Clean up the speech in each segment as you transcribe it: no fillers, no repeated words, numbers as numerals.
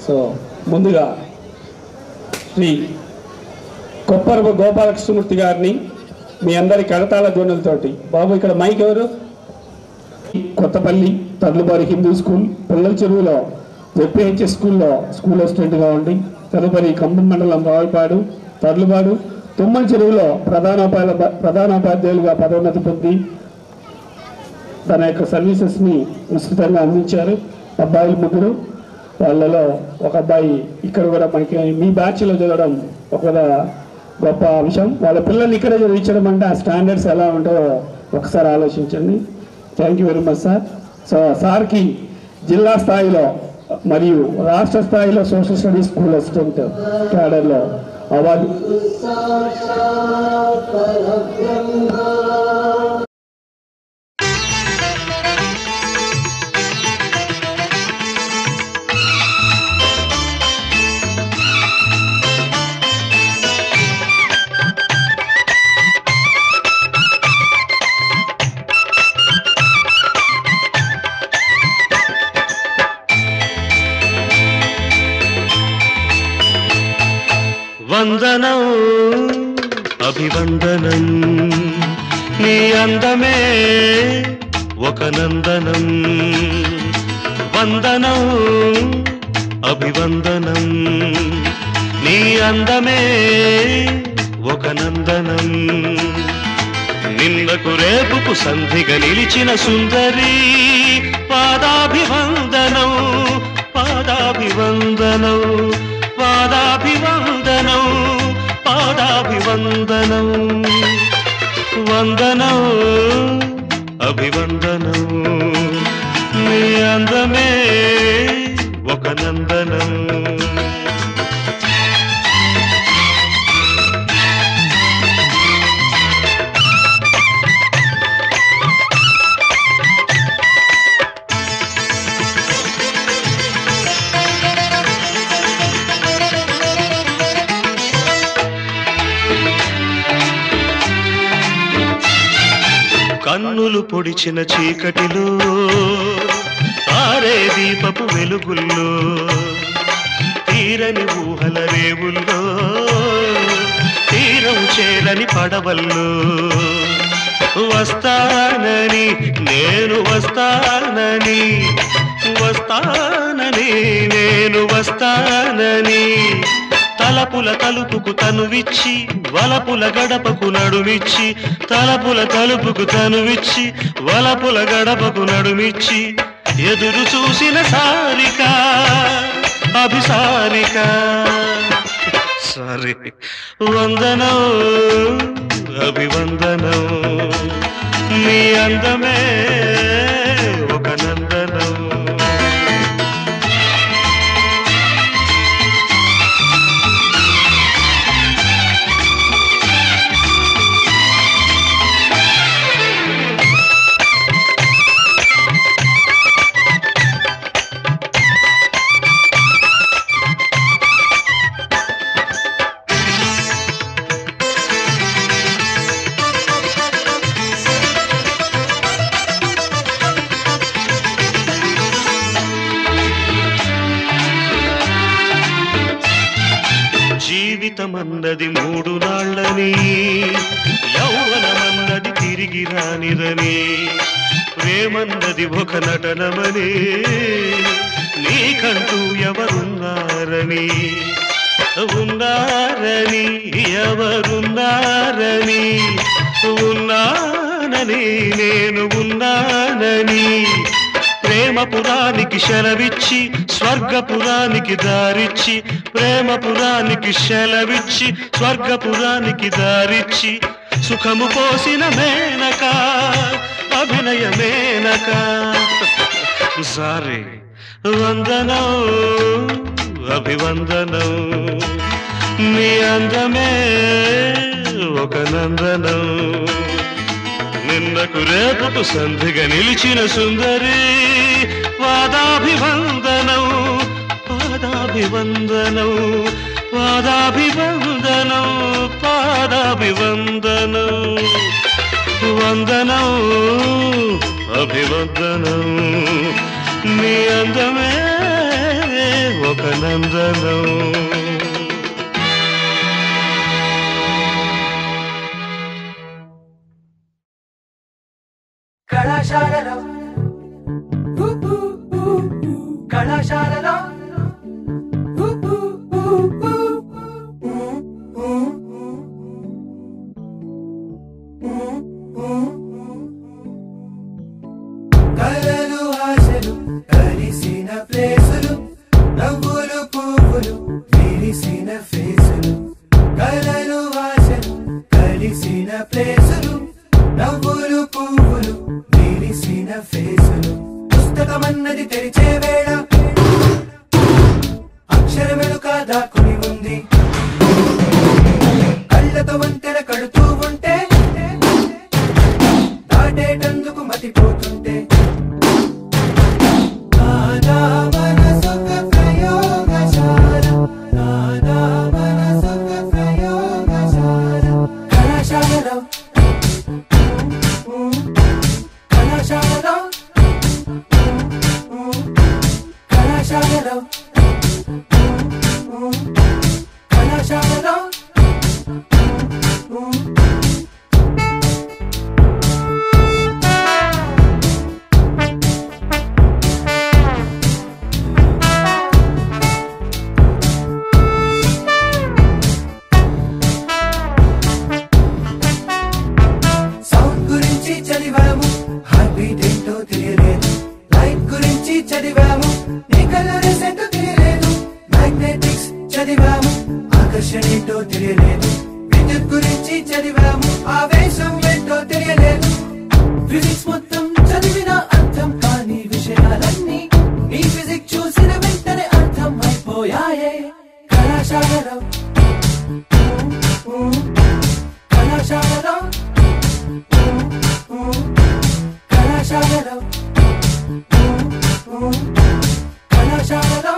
So ముందుగా శ్రీ కొప్పరపు గోపాలకృష్ణమూర్తి గారిని మీ అందరి కడతాల ధ్వనులతోటి, బాబు ఇక్కడ మైక్ ఎవరు, కొత్తపల్లి తర్లుబారి హిందూ స్కూల్ పిల్లల చెరువులో జెడ్పీహెచ్ఎస్ స్కూల్ అసిస్టెంట్గా ఉండి తదుపరి ఖమ్మం మండలం రావులపాడు తర్లుబాడు తుమ్మల చెరువులో ప్రధానోపాధ్యాయులుగా పదోన్నతి పొంది తన యొక్క సర్వీసెస్ని విస్తృతంగా అందించారు. అబ్బాయిలు 3, వాళ్ళలో ఒక అబ్బాయి ఇక్కడ కూడా మనకి మీ బ్యాచ్లో చదవడం ఒక గొప్ప అంశం. వాళ్ళ పిల్లల్ని ఇక్కడే చదివించడం అంటే ఆ స్టాండర్డ్స్ ఎలా ఉంటాయో ఒకసారి ఆలోచించండి. Thank you very much sir. So సార్కి జిల్లా స్థాయిలో మరియు రాష్ట్ర స్థాయిలో సోషల్ స్టడీస్ స్కూల్ అసిస్టెంట్ క్యాడర్లో అవార్డు. వందనం అభివందనం నీ అందమే ఒక నందనం. వందనం అభివందనం నీ అందమే ఒక నందనం. నిన్నకు రేపుకు సంధిగా నిలిచిన సుందరి పాదాభివందనం పాదాభివందనం పాదాభివందనం పాదాభివందనం. వందనం అభివందనం నీ అందమే ఒక నందనం. కన్నులు పొడిచిన చీకటిలో ఆరే దీపపు వెలుగుల్లో తీరని ఊహల రేవుల్లో తీరం చేరని పడవల్లో వస్తానని నేను వస్తానని వస్తానని నేను వస్తానని తలపుల తలుపుకు తనువిచ్చి వలపుల గడపకు నడుమిచ్చి తలపుల తలుపుకు తనువిచ్చి వలపుల గడపకు నడుమిచ్చి ఎదురు చూసిన సారిక అభిసారిక సారీ. వందనం అభివందనం నీ అందమే ఒక నందనం. జీవితమన్నది 3 నాళ్ళని యౌవనమన్నది తిరిగి రానిరని ప్రేమన్నది ఒక నటనమని నీకంటూ ఎవరున్నారని ఉన్నారని ఎవరున్నారని ఉన్నానని నేను ఉన్నానని ప్రేమపురానికి శలవిచ్చి స్వర్గపురానికి దారిచ్చి ప్రేమపురానికి శలవిచ్చి స్వర్గపురానికి దారిచ్చి సుఖము పోసిన మేనక అభినయ మేనక సారీ. వందనం అభివందనం నీ అందమే ఒక నందనం. నిన్నకు రేపుకు సంధిగా నిలిచిన సుందరి పాదాభివందనం పాదాభివందనం పాదాభివందనం పాదాభివందనం. వందనం అభివందనం నీ అందమే ఒక నందనం కళాశాలలో కళాశాలలో కలలు ఆశలు కలిసిన ప్లేసులు నవ్వులు పువ్వులు విరిసిన ఫేసులు కలలు ఆశలు కలిసిన ప్లేసులు నవ్వులు పువ్వులు విరిసిన ఫేసులు పుస్తకమన్నది తెరిచే వేళ అక్షరమెలుక దాక్కుని ఉంది కళ్ళతో వంతెన కడుతూ ఉంటే దాటేటందుకు మతిపోతుంటే నానా మనసొక ప్రయోగశాల నానా మనసొక ప్రయోగశాల కళాశాలలో కళాశాలలో కళాశాలలో కళాశాలలో సౌండ్ గురించి చదివాము హార్ట్ బీట్ ఏంటో తెలియలేదు లైట్ గురించి చదివాము నీ కలర్ ఏంటో తెలియలేదు మ్యాగ్నెటిక్స్ చదివాము ఆకర్షణ ఏంటో తెలియలేదు విద్యుత్ గురించి చదివాము ఆవేశం ఏంటో తెలియలేదు ఫిజిక్స్ మొత్తం చదివిన అర్థం కాని విషయాలన్నీ నీ ఫిజిక్స్ చూసిన వెంటనే అర్థం అయిపోయాయే కళాశాలలో కళాశాలలో కళాశాలలో కళాశాలలో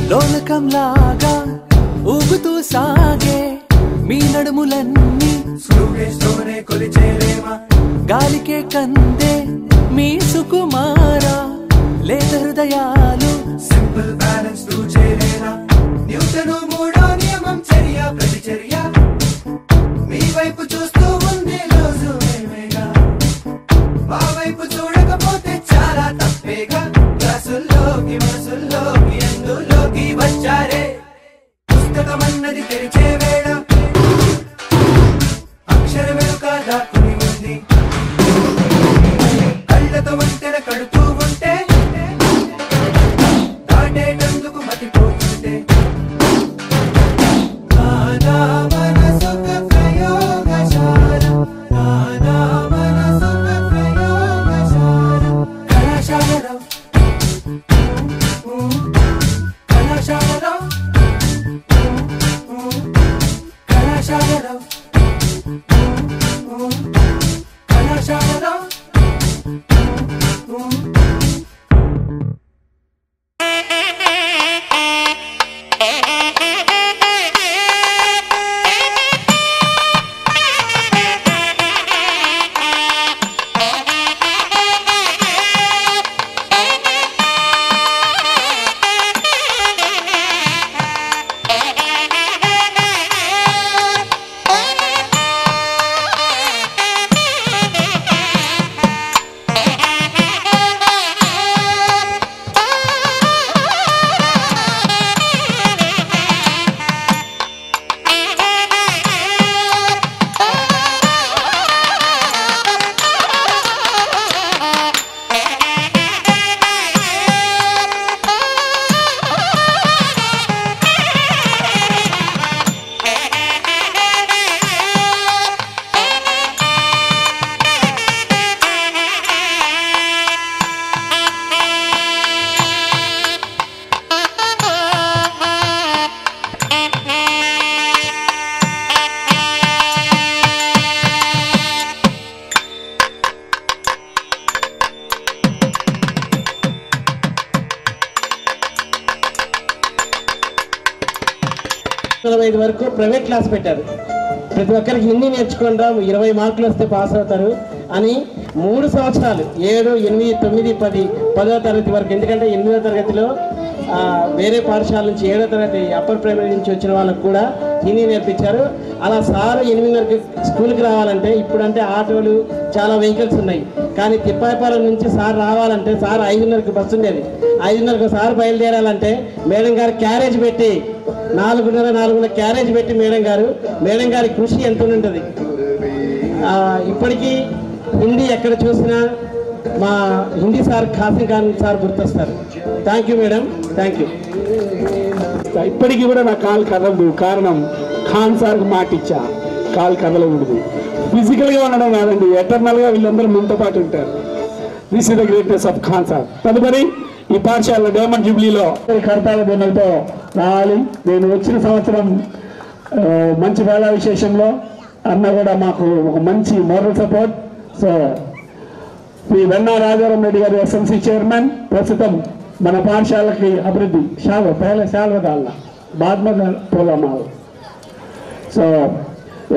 లోలకంలాగా ఊగుతూ సాగే మీ నడుములన్నీ స్లూగేస్తోనే కొలిచేలేమా గాలికే కందే మీ సుకుమారా లేత హృదయాలు సింపుల్ బ్యాలెన్స్ తూ చేరేనా న్యూటను మూడో నియమం చర్య ప్రతిచర్య మీ వైపు చూస్తూ ఉంది రోజు మేమేగా మా వైపు చూడకపోతే చాలా తప్పేగా క్లాసుల్లోకి మనసుల్లోకి అందులోకి వచ్చారే పుస్తకమన్నది తెరిచే వేళ అక్షరమెలుక దాక్కుని ఉంది కళ్ళతో వంతెన కడుతూ ఉంటే దాటేటందుకు మతిపోతుంటే నానా మనసొక ప్రయోగశాల నానా మనసొక ప్రయోగశాల కళాశాలలో కళాశాలలో కళాశాలలో కళాశాలలో 45 వరకు ప్రైవేట్ క్లాస్ పెట్టారు. ప్రతి ఒక్కరికి హిందీ నేర్చుకోండి 20 మార్కులు వస్తే పాస్ అవుతారు అని 3 సంవత్సరాలు 7, 8, 9, 10, 10వ తరగతి వరకు. ఎందుకంటే 8వ తరగతిలో వేరే పాఠశాల నుంచి 7వ తరగతి అప్పర్ ప్రైమరీ నుంచి వచ్చిన వాళ్ళకు కూడా హిందీ నేర్పించారు. అలా సార్ 8:30కి స్కూల్కి రావాలంటే, ఇప్పుడంటే ఆటోలు చాలా వెహికల్స్ ఉన్నాయి, కానీ తిప్పాయిపాలెం నుంచి సార్ రావాలంటే సార్ 5:30కి బస్సు ఉండేది. 5:30కి సార్ బయలుదేరాలంటే మేడం గారు క్యారేజ్ పెట్టి 4:30 క్యారేజ్ పెట్టి మేడం గారి కృషి ఎంత ఉంటుంది. ఇప్పటికీ హిందీ ఎక్కడ చూసినా మా హిందీ సార్ ఖాసిం ఖాన్ సార్ గుర్తొస్తారు. Thank you madam, thank you. ఇప్పటికీ కూడా నా కాలు కదలదు, కారణం ఖాన్ సార్కి మాట ఇచ్చా, కాలు కదలకూడదు. ఫిజికల్గా ఉండడం కాదండి, ఎటర్నల్గా వీళ్ళందరూ మనతో పాటు ఉంటారు. This is the greatness of Khan sir. తదుపరి ఈ పాఠశాలలో డైమండ్ జూబ్లీలో కర్తాల బొమ్మలతో రావాలి. నేను వచ్చిన సంవత్సరం మంచి వేళ విశేషంలో అన్న కూడా మాకు ఒక మంచి moral support. So Shri Venna Rajaram Reddy గారు ఎస్ఎంసీ చైర్మన్, ప్రస్తుతం మన పాఠశాలకి అభివృద్ధి శాల్వ కాల బాద్మద పోలమాల్. సో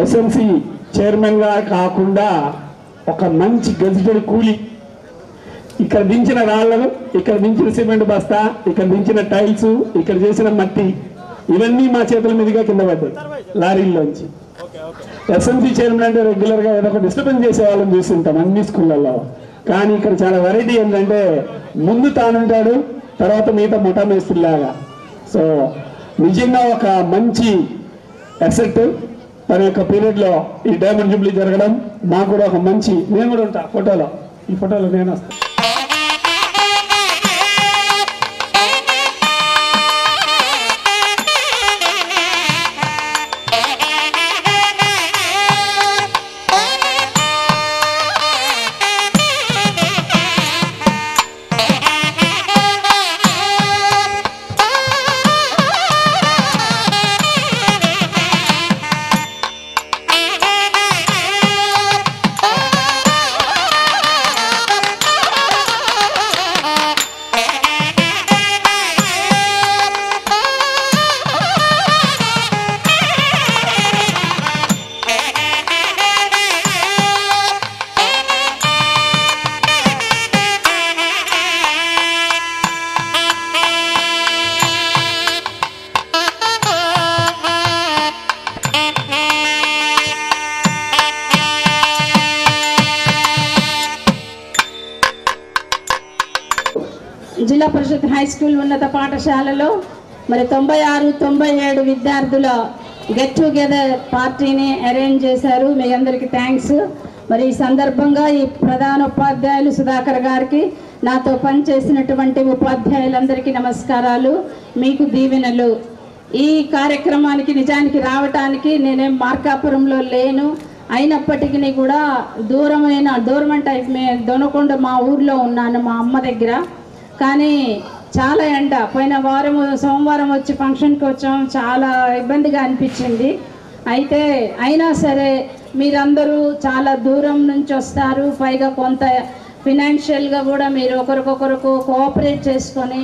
ఎస్ఎంసీ చైర్మన్గా కాకుండా ఒక మంచి గజిటెడ్ కూలి, ఇక్కడ దించిన రాళ్లను, ఇక్కడ దించిన సిమెంట్ బస్తా, ఇక్కడ దించిన టైల్స్, ఇక్కడ చేసిన మట్టి, ఇవన్నీ మా చేతుల మీదుగా కింద పడ్డాయి లారీల్లోంచి. ఎస్ఎంసీ చైర్మన్ అంటే రెగ్యులర్గా ఏదో ఒక డిస్టర్బెన్స్ చేసే వాళ్ళని చూస్తుంటాం అన్ని స్కూళ్ళల్లో, కానీ ఇక్కడ చాలా వెరైటీ ఏంటంటే ముందు తానుంటాడు, తర్వాత మిగతా ముఠా మేస్త్రిలాగా. సో నిజంగా ఒక మంచి అసెట్ తన యొక్క పీరియడ్లో ఈ డైమండ్ జూబ్లీ జరగడం మాకు కూడా ఒక మంచి. నేను కూడా ఉంటా ఫోటోలో, ఈ ఫోటోలో నేను వస్తాను. జిల్లా పరిషత్ హై స్కూల్ ఉన్నత పాఠశాలలో మరి 96-97 విద్యార్థుల గెట్ టుగెదర్ పార్టీని అరేంజ్ చేశారు. మీ అందరికీ థ్యాంక్స్. మరి ఈ సందర్భంగా ఈ ప్రధాన ఉపాధ్యాయులు సుధాకర్ గారికి, నాతో పనిచేసినటువంటి ఉపాధ్యాయులందరికీ నమస్కారాలు, మీకు దీవెనలు. ఈ కార్యక్రమానికి నిజానికి రావటానికి నేనేం మార్కాపురంలో లేను, అయినప్పటికీ కూడా దూరం అంటే దొనకొండ మా ఊర్లో ఉన్నాను మా అమ్మ దగ్గర. కానీ చాలా ఎండ, పోయిన సోమవారం వచ్చి ఫంక్షన్కి వచ్చాం, చాలా ఇబ్బందిగా అనిపించింది. అయినా సరే మీరందరూ చాలా దూరం నుంచి వస్తారు, పైగా కొంత ఫినాన్షియల్గా కూడా మీరు ఒకరికొకరికి కోఆపరేట్ చేసుకొని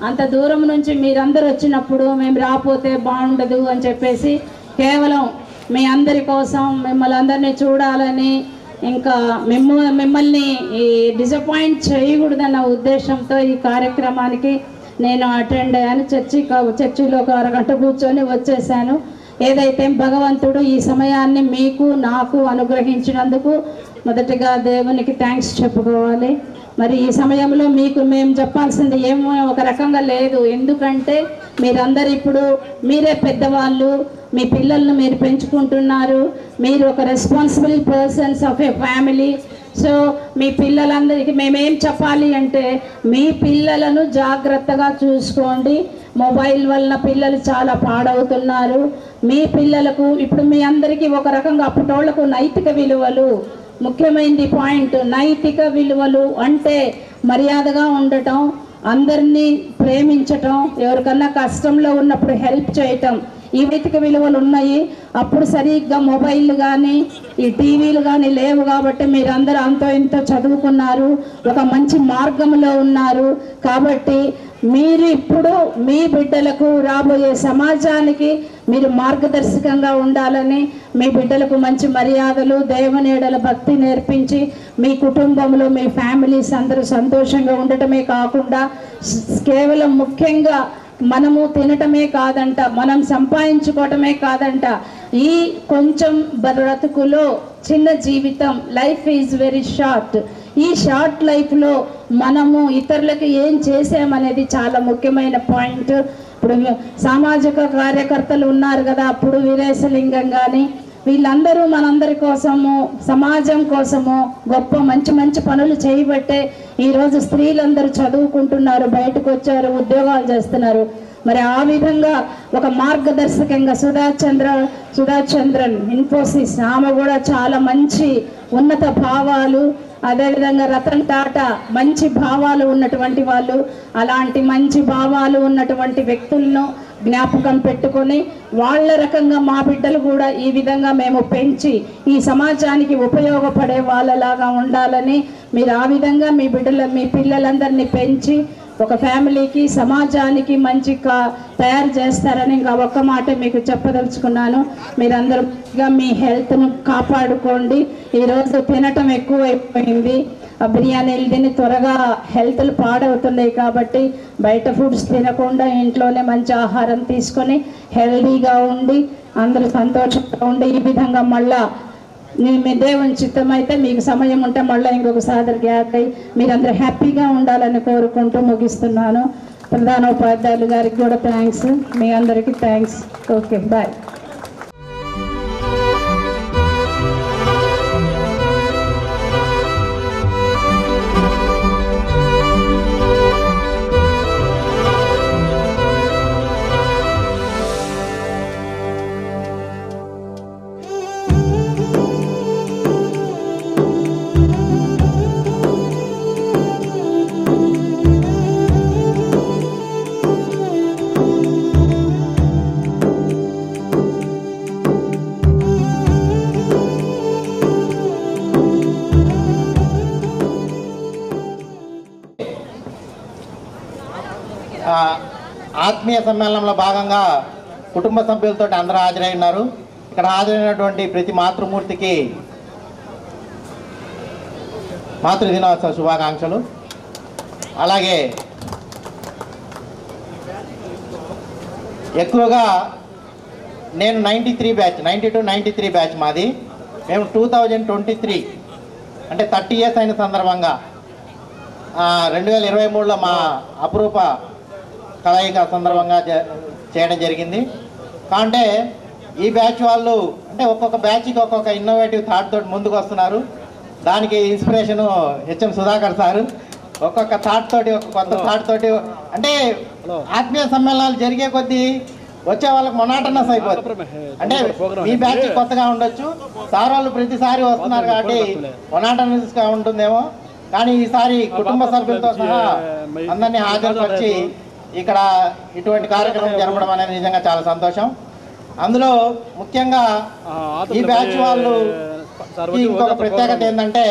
అంత దూరం నుంచి మీరందరూ వచ్చినప్పుడు మేము రాకపోతే బాగుండదు అని చెప్పేసి కేవలం మీ అందరి కోసం మిమ్మల్ని అందరినీ చూడాలని, ఇంకా మిమ్మల్ని డిసప్పాయింట్ చేయకూడదన్న ఉద్దేశంతో ఈ కార్యక్రమానికి నేను అటెండ్ అయ్యాను. చర్చిలో ఒక అరగంట కూర్చొని వచ్చేసాను. ఏదైతే భగవంతుడు ఈ సమయాన్ని మీకు నాకు అనుగ్రహించినందుకు మొదటిగా దేవునికి థ్యాంక్స్ చెప్పుకోవాలి. మరి ఈ సమయంలో మీకు మేము చెప్పాల్సింది ఏమో ఒక రకంగా లేదు, ఎందుకంటే మీరందరూ ఇప్పుడు మీరే పెద్దవాళ్ళు, మీ పిల్లలను మీరు పెంచుకుంటున్నారు, మీరు ఒక responsible persons of a family. So మీ పిల్లలందరికీ మేమేం చెప్పాలి అంటే, మీ పిల్లలను జాగ్రత్తగా చూసుకోండి. మొబైల్ వలన పిల్లలు చాలా పాడవుతున్నారు. మీ పిల్లలకు ఇప్పుడు మీ అందరికీ ఒక రకంగా అప్పటోళ్లకు నైతిక విలువలు ముఖ్యమైనది పాయింట్. నైతిక విలువలు అంటే మర్యాదగా ఉండటం, అందరినీ ప్రేమించటం, ఎవరికన్నా కష్టంలో ఉన్నప్పుడు హెల్ప్ చేయటం, ఈ నైతిక విలువలు ఉన్నాయి. అప్పుడు సరిగ్గా మొబైల్ కానీ ఈ టీవీలు కానీ లేవు కాబట్టి మీరందరూ అంతో ఇంతో చదువుకున్నారు, ఒక మంచి మార్గంలో ఉన్నారు. కాబట్టి మీరు ఇప్పుడు మీ బిడ్డలకు రాబోయే సమాజానికి మీరు మార్గదర్శకంగా ఉండాలని, మీ బిడ్డలకు మంచి మర్యాదలు, దేవుని ఎడల భక్తి నేర్పించి మీ కుటుంబంలో మీ ఫ్యామిలీస్ అందరూ సంతోషంగా ఉండటమే కాకుండా కేవలం ముఖ్యంగా మనము తినటమే కాదంట, మనం సంపాదించుకోవటమే కాదంట, ఈ కొంచెం బ్రతుకులో చిన్న జీవితం, లైఫ్ ఈజ్ వెరీ షార్ట్. ఈ షార్ట్ లైఫ్లో మనము ఇతరులకు ఏం చేసామనేది చాలా ముఖ్యమైన పాయింట్. ఇప్పుడు సామాజిక కార్యకర్తలు ఉన్నారు కదా, అప్పుడు వీరేశలింగం కానీ వీళ్ళందరూ మనందరి కోసము, సమాజం కోసము గొప్ప మంచి మంచి పనులు చేయబట్టే ఈరోజు స్త్రీలందరూ చదువుకుంటున్నారు, బయటకు వచ్చారు, ఉద్యోగాలు చేస్తున్నారు. మరి ఆ విధంగా ఒక మార్గదర్శకంగా సుధా చంద్రన్ ఇన్ఫోసిస్, ఆమె కూడా చాలా మంచి ఉన్నత భావాలు, అదేవిధంగా రతన్ టాటా మంచి భావాలు ఉన్నటువంటి వాళ్ళు. అలాంటి మంచి భావాలు ఉన్నటువంటి వ్యక్తులను జ్ఞాపకం పెట్టుకొని వాళ్ళ రకంగా మా బిడ్డలు కూడా ఈ విధంగా మేము పెంచి ఈ సమాజానికి ఉపయోగపడే వాళ్ళలాగా ఉండాలని మీరు ఆ విధంగా మీ పిల్లలందరినీ పెంచి ఒక ఫ్యామిలీకి, సమాజానికి మంచిగా తయారు చేస్తారని ఇంకా ఒక్క మాట మీకు చెప్పదలుచుకున్నాను. మీరందరూ మీ హెల్త్ను కాపాడుకోండి. ఈరోజు తినటం ఎక్కువైపోయింది, బిర్యానీలు తిని త్వరగా హెల్త్లు పాడవుతున్నాయి కాబట్టి బయట ఫుడ్స్ తినకుండా ఇంట్లోనే మంచి ఆహారం తీసుకొని హెల్దీగా ఉండి అందరూ సంతోషంగా ఉండి ఈ విధంగా మళ్ళా మీ దేవుని చిత్తం అయితే మీకు సమయం ఉంటే మళ్ళీ ఇంకొకసారి గ్యాప్ అయ్యి మీరందరూ హ్యాపీగా ఉండాలని కోరుకుంటూ ముగిస్తున్నాను. ప్రధానోపాధ్యాయులు గారికి కూడా థ్యాంక్స్, మీ అందరికీ థ్యాంక్స్. Okay, bye. ఆత్మీయ సమ్మేళనంలో భాగంగా కుటుంబ సభ్యులతో అందరూ హాజరై ఉన్నారు. ఇక్కడ హాజరైనటువంటి ప్రతి మాతృమూర్తికి మాతృ దినోత్సవ శుభాకాంక్షలు. అలాగే ఎక్కువగా నేను 93 బ్యాచ్, 92-93 బ్యాచ్ మాది. మేము 2023 అంటే 30 years అయిన సందర్భంగా 2023లో మా అపురూప కలయిక సందర్భంగా చేయడం జరిగింది. అంటే ఈ బ్యాచ్ వాళ్ళు అంటే ఒక్కొక్క బ్యాచ్కి ఒక్కొక్క ఇన్నోవేటివ్ థాట్ తోటి ముందుకు వస్తున్నారు. దానికి ఇన్స్పిరేషను హెచ్ఎం సుధాకర్ సారు. ఒక్కొక్క థాట్ తోటి, ఒక కొత్త థాట్ తోటి, అంటే ఆత్మీయ సమ్మేళనాలు జరిగే కొద్దీ వచ్చే వాళ్ళకి మొనాటనస్ అయిపోతుంది. అంటే మీ బ్యాచ్ కొత్తగా ఉండొచ్చు, సార్ వాళ్ళు ప్రతిసారి వస్తున్నారు కాబట్టి మొనాటనస్గా ఉంటుందేమో, కానీ ఈసారి కుటుంబ సభ్యులతో సహా అందరినీ హాజరుపరిచి ఇక్కడ ఇటువంటి కార్యక్రమం జరపడం అనేది నిజంగా చాలా సంతోషం. అందులో ముఖ్యంగా ఈ బ్యాచ్ వాళ్ళు ఇంకొక ప్రత్యేకత ఏంటంటే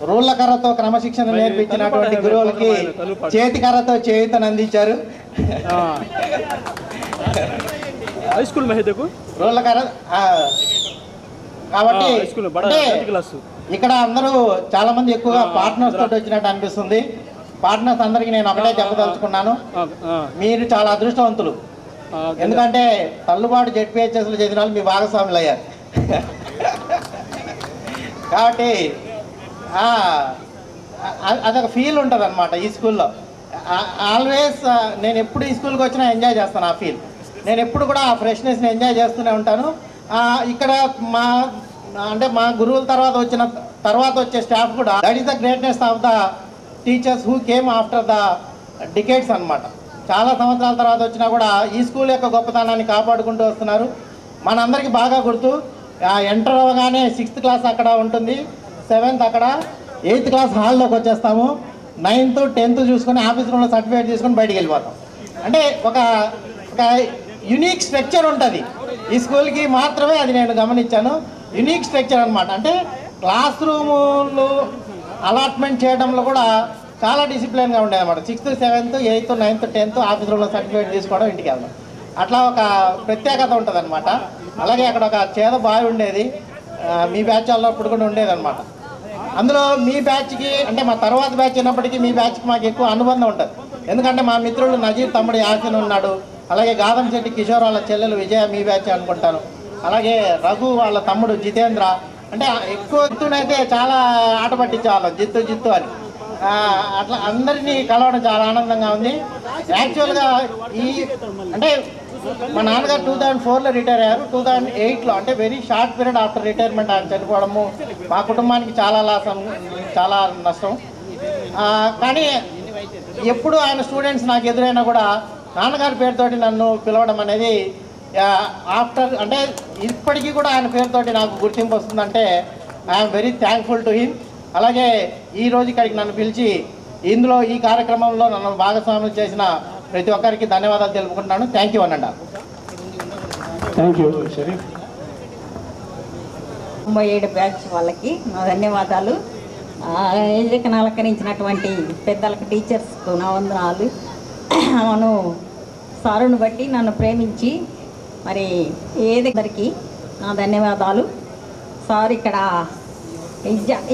రోళ్ల కర్రతో క్రమశిక్షణ నేర్పించినటువంటి గురువులకి చేతి కర్రతో చేయుతను అందించారు. రోళ్ల కర్ర కాబట్టి ఇక్కడ అందరూ చాలా మంది ఎక్కువగా పార్ట్నర్స్ తోటి వచ్చినట్టు అనిపిస్తుంది. పార్ట్నర్స్ అందరికీ నేను ఒకటే చెప్పదలుచుకున్నాను, మీరు చాలా అదృష్టవంతులు. ఎందుకంటే తల్లుబాటు జెడ్పీహెచ్ఎస్లో చేసిన వాళ్ళు మీ భాగస్వాములు అయ్యారు. కాబట్టి అదొక ఫీల్ ఉంటుంది అనమాట ఈ స్కూల్లో. ఆల్వేస్ నేను ఎప్పుడు ఈ స్కూల్కి వచ్చినా ఎంజాయ్ చేస్తాను ఆ ఫీల్. నేను ఎప్పుడు కూడా ఆ ఫ్రెష్నెస్ని ఎంజాయ్ చేస్తూనే ఉంటాను. ఇక్కడ మా గురువుల తర్వాత వచ్చే స్టాఫ్ కూడా that is the greatness of the teachers who came after the decades అనమాట. చాలా సంవత్సరాల తర్వాత వచ్చినా కూడా ఈ స్కూల్ యొక్క గొప్పతనాన్ని కాపాడుకుంటూ వస్తున్నారు. మనందరికీ బాగా గుర్తు, ఎంటర్ అవ్వగానే 6th క్లాస్ అక్కడ ఉంటుంది, 7th అక్కడ, 8th క్లాస్ హాల్లోకి వచ్చేస్తాము, 9th 10th చూసుకొని ఆఫీస్ రూమ్లో సర్టిఫికేట్ తీసుకొని బయటికి వెళ్ళిపోతాం. అంటే ఒక యునీక్ స్ట్రక్చర్ ఉంటుంది ఈ స్కూల్కి మాత్రమే, అది నేను గమనించాను. యునీక్ స్ట్రక్చర్ అనమాట. అంటే క్లాస్ రూములు అలాట్మెంట్ చేయడంలో కూడా చాలా డిసిప్లిన్గా ఉండేది అనమాట. 6th, 7th, 8th, 9th, 10th ఆఫీసులో సర్టిఫికేట్ తీసుకోవడం, ఇంటికి వెళ్దాం. అట్లా ఒక ప్రత్యేకత ఉంటుంది అనమాట. అలాగే అక్కడ ఒక చేద బావి ఉండేది, మీ బ్యాచ్ వాళ్ళు అప్పుడు కూడా ఉండేది అనమాట. అందులో మీ బ్యాచ్కి అంటే మా తర్వాత బ్యాచ్ అయినప్పటికీ మీ బ్యాచ్కి మాకు ఎక్కువ అనుబంధం ఉంటుంది. ఎందుకంటే మా మిత్రులు నజీర్ తమ్ముడు యాసిన్ ఉన్నాడు, అలాగే గాదం శెట్టి కిషోర్ వాళ్ళ చెల్లెలు విజయ మీ బ్యాచ్ అనుకుంటాను, అలాగే రఘు వాళ్ళ తమ్ముడు జితేంద్ర. అంటే ఎక్కువ జిత్తునైతే చాలా ఆట పట్టించేవాళ్ళం, జిత్తు అని. అట్లా అందరినీ కలవడం చాలా ఆనందంగా ఉంది. యాక్చువల్గా ఈ అంటే మా నాన్నగారు 2004లో రిటైర్ అయ్యారు. 2008లో అంటే very short period after retirement ఆయన చనిపోవడము మా కుటుంబానికి చాలా చాలా నష్టం. కానీ ఎప్పుడు ఆయన స్టూడెంట్స్ నాకు ఎదురైనా కూడా నాన్నగారి పేరుతోటి నన్ను పిలవడం అనేది ఆఫ్టర్ అంటే ఇప్పటికీ కూడా ఆయన పేరుతోటి నాకు గుర్తింపు వస్తుందంటే I'm very thankful to him. అలాగే ఈరోజు ఇక్కడికి నన్ను పిలిచి ఇందులో ఈ కార్యక్రమంలో నన్ను భాగస్వాములు చేసిన ప్రతి ఒక్కరికి ధన్యవాదాలు తెలుపుకుంటున్నాను. థ్యాంక్ యూ అనండి. Thank you Sharif. 97 బ్యాచ్ వాళ్ళకి నా ధన్యవాదాలు. ఏజకను అలంకరించినటువంటి పెద్దలకు, టీచర్స్కు నా వందనాలు. అవును, సారును బట్టి నన్ను ప్రేమించి మరి ఏదరికి నా ధన్యవాదాలు. సార్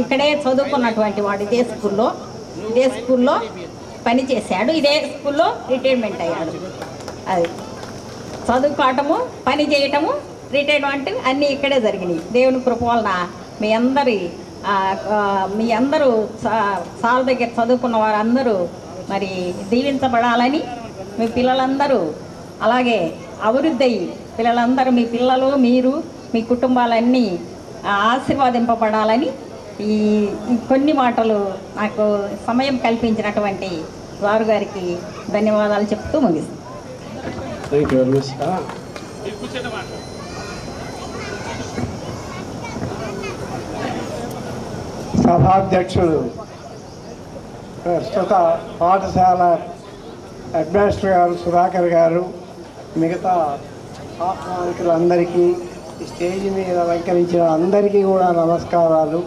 ఇక్కడే చదువుకున్నటువంటి వాడు, ఇదే స్కూల్లో పనిచేశాడు, ఇదే స్కూల్లో రిటైర్మెంట్ అయ్యాడు. అది చదువుకోవటము, పని చేయటము, రిటైర్మెంట్ అన్నీ ఇక్కడే జరిగినాయి. దేవుని కృప వలన మీ అందరూ సార్ దగ్గర చదువుకున్న వారందరూ మరి దీవించబడాలని, మీ పిల్లలందరూ అలాగే అభివృద్ధి అయ్యి పిల్లలందరూ, మీ పిల్లలు, మీరు, మీ కుటుంబాలన్నీ ఆశీర్వాదింపబడాలని ఈ కొన్ని మాటలు నాకు సమయం కల్పించినటువంటి వారు గారికి ధన్యవాదాలు చెప్తూ ముగిస్తాను. Thank you very much. సభాధ్యక్షుడు, ప్రస్తుత పాఠశాల హెడ్మాస్టర్ గారు సుధాకర్ గారు, మిగతా ఆహ్వానికులందరికీ, స్టేజ్ మీద అలంకరించిన అందరికీ కూడా నమస్కారాలు.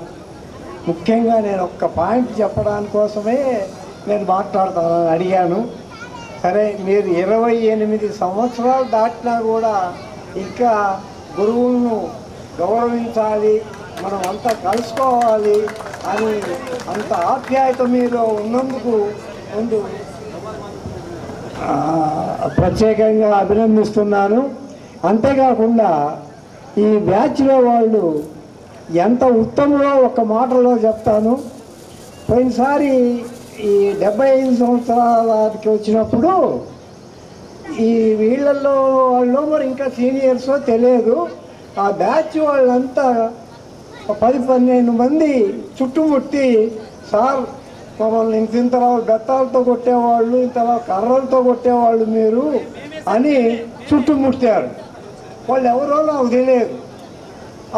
ముఖ్యంగా నేను ఒక్క పాయింట్ చెప్పడానికి కోసమే నేను మాట్లాడతానని అడిగాను. సరే, మీరు 28 సంవత్సరాలు దాటినా కూడా ఇంకా గురువులను గౌరవించాలి, మనం అంతా కలుసుకోవాలి అని అంత ఆప్యాయత మీలో ఉన్నందుకు ముందు ప్రత్యేకంగా అభినందిస్తున్నాను. అంతేకాకుండా ఈ బ్యాచ్లో వాళ్ళు ఎంత ఉత్తమో ఒక మాటలో చెప్తాను. పోయినసారి ఈ 75 సంవత్సరాలకి వచ్చినప్పుడు ఈ వీళ్ళల్లో వాళ్ళు మరి ఇంకా సీనియర్సో తెలియదు, ఆ బ్యాచ్ వాళ్ళంతా 10-12 మంది చుట్టుముట్టి, సార్ మమ్మల్ని ఇంతలా బెత్తాలతో కొట్టేవాళ్ళు, ఇంతలా కర్రలతో కొట్టేవాళ్ళు మీరు అని చుట్టుముట్టారు. వాళ్ళు ఎవరో నాకు తెలియదు.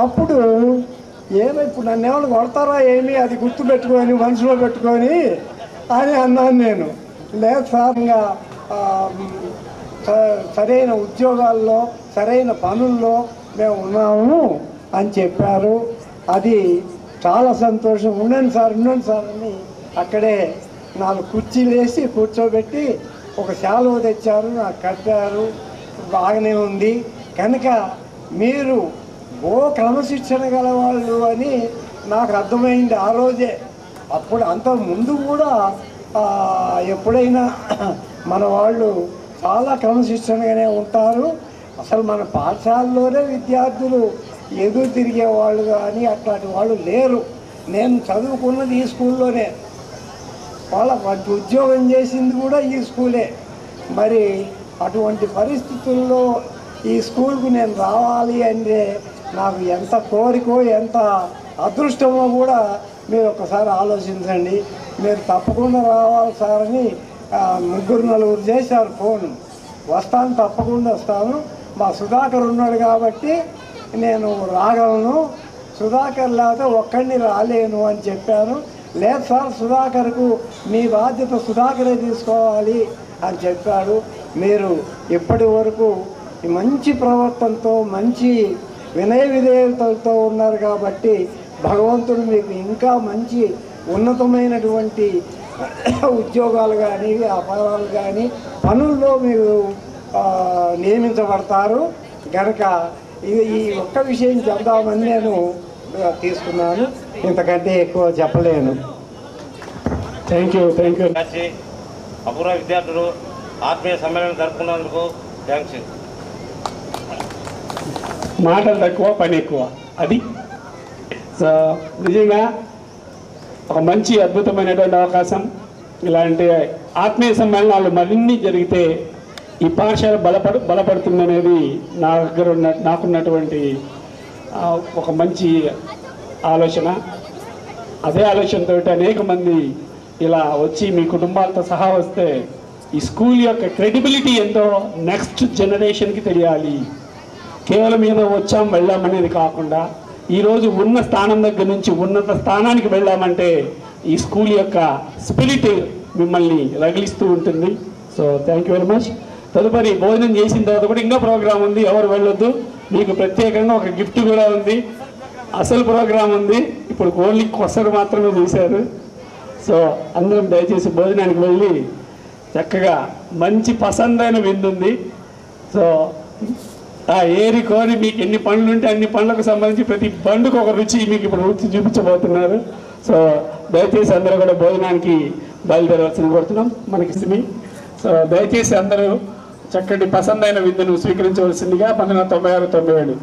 అప్పుడు ఇప్పుడు నన్ను ఏమైనా కొడతారా ఏమి, అది గుర్తుపెట్టుకొని మనసులో పెట్టుకొని అని అన్నాను నేను. లేదు సార్, ఇంకా సరైన ఉద్యోగాల్లో, సరైన పనుల్లో మేము ఉన్నాము అని చెప్పారు. అది చాలా సంతోషం. ఉండండి సార్ అని అక్కడే 4 కుర్చీలు వేసి కూర్చోబెట్టి ఒక శాలువ తెచ్చారు, నాకు కట్టారు. బాగానే ఉంది. కనుక మీరు క్రమశిక్షణ గలవాళ్ళు అని నాకు అర్థమైంది ఆ రోజే. అప్పుడు అంత ముందు కూడా ఎప్పుడైనా మన వాళ్ళు చాలా క్రమశిక్షణగానే ఉంటారు. అసలు మన పాఠశాలలోనే విద్యార్థులు ఎదురు తిరిగేవాళ్ళు కానీ అట్లాంటి వాళ్ళు లేరు. నేను చదువుకున్నది ఈ స్కూల్లోనే, వాళ్ళ ఉద్యోగం చేసింది కూడా ఈ స్కూలే. మరి అటువంటి పరిస్థితుల్లో ఈ స్కూల్కు నేను రావాలి అంటే నాకు ఎంత కోరికో, ఎంత అదృష్టమో కూడా మీరు ఒకసారి ఆలోచించండి. మీరు తప్పకుండా రావాలి సార్ అని 3-4 చేశారు ఫోన్. వస్తాను, తప్పకుండా వస్తాను. మా సుధాకర్ ఉన్నాడు కాబట్టి నేను రాగలను, సుధాకర్ లేకపోతే ఒక్కడిని రాలేను అని చెప్పాను. లేదు సార్, సుధాకర్కు మీ బాధ్యత సుధాకరే తీసుకోవాలి అని చెప్పాడు. మీరు ఇప్పటి వరకు మంచి ప్రవర్తనతో, మంచి వినయ విధేయతలతో ఉన్నారు కాబట్టి భగవంతుడు మీకు ఇంకా మంచి ఉన్నతమైనటువంటి ఉద్యోగాలు కానీ వ్యాపారాలు కానీ పనుల్లో మీరు నియమించబడతారు కనుక ఈ ఒక్క విషయం చెప్దామని నేను తీసుకున్నాను. ఇంతకంటే ఎక్కువ చెప్పలేను. Thank you. అపూర్వ విద్యార్థులు ఆత్మీయ సమ్మేళనం జరుపుకున్నందుకు థ్యాంక్స్. మాటలు తక్కువ, పని ఎక్కువ. అది సో నిజంగా ఒక మంచి అద్భుతమైనటువంటి అవకాశం. ఇలాంటి ఆత్మీయ సమ్మేళనాలు మరిన్ని జరిగితే ఈ పాఠశాల బలపడుతుందనేది నా దగ్గర నాకున్నటువంటి ఒక మంచి ఆలోచన. అదే ఆలోచనతో అనేక మంది ఇలా వచ్చి మీ కుటుంబాలతో సహా వస్తే ఈ స్కూల్ యొక్క క్రెడిబిలిటీ ఎంతో నెక్స్ట్ జనరేషన్కి తెలియాలి. కేవలం ఏదో వచ్చాం వెళ్ళామనేది కాకుండా ఈరోజు ఉన్న స్థానం దగ్గర నుంచి ఉన్నత స్థానానికి వెళ్ళామంటే ఈ స్కూల్ యొక్క స్పిరిట్ మిమ్మల్ని రగిలిస్తూ ఉంటుంది. So thank you very much. తదుపరి భోజనం చేసిన తర్వాత కూడా ఇంకా ప్రోగ్రాం ఉంది, ఎవరు వెళ్ళొద్దు. మీకు ప్రత్యేకంగా ఒక గిఫ్ట్ కూడా ఉంది. అసలు ప్రోగ్రాం ఉంది, ఇప్పుడు ఓన్లీ కొసరు మాత్రమే చూశారు. సో అందరం దయచేసి భోజనానికి వెళ్ళి చక్కగా మంచి పసందైన విందుంది. సో ఏరి కోరి మీకు ఎన్ని పండ్లు ఉంటే అన్ని పండ్లకు సంబంధించి ప్రతి బండుకు ఒక రుచి మీకు ఇప్పుడు రుచి చూపించబోతున్నారు. సో దయచేసి అందరూ కూడా భోజనానికి బయలుదేరవలసింది కోరుతున్నాం. మనకి సో దయచేసి అందరూ చక్కటి పసందైన విందును స్వీకరించవలసిందిగా 1996-97.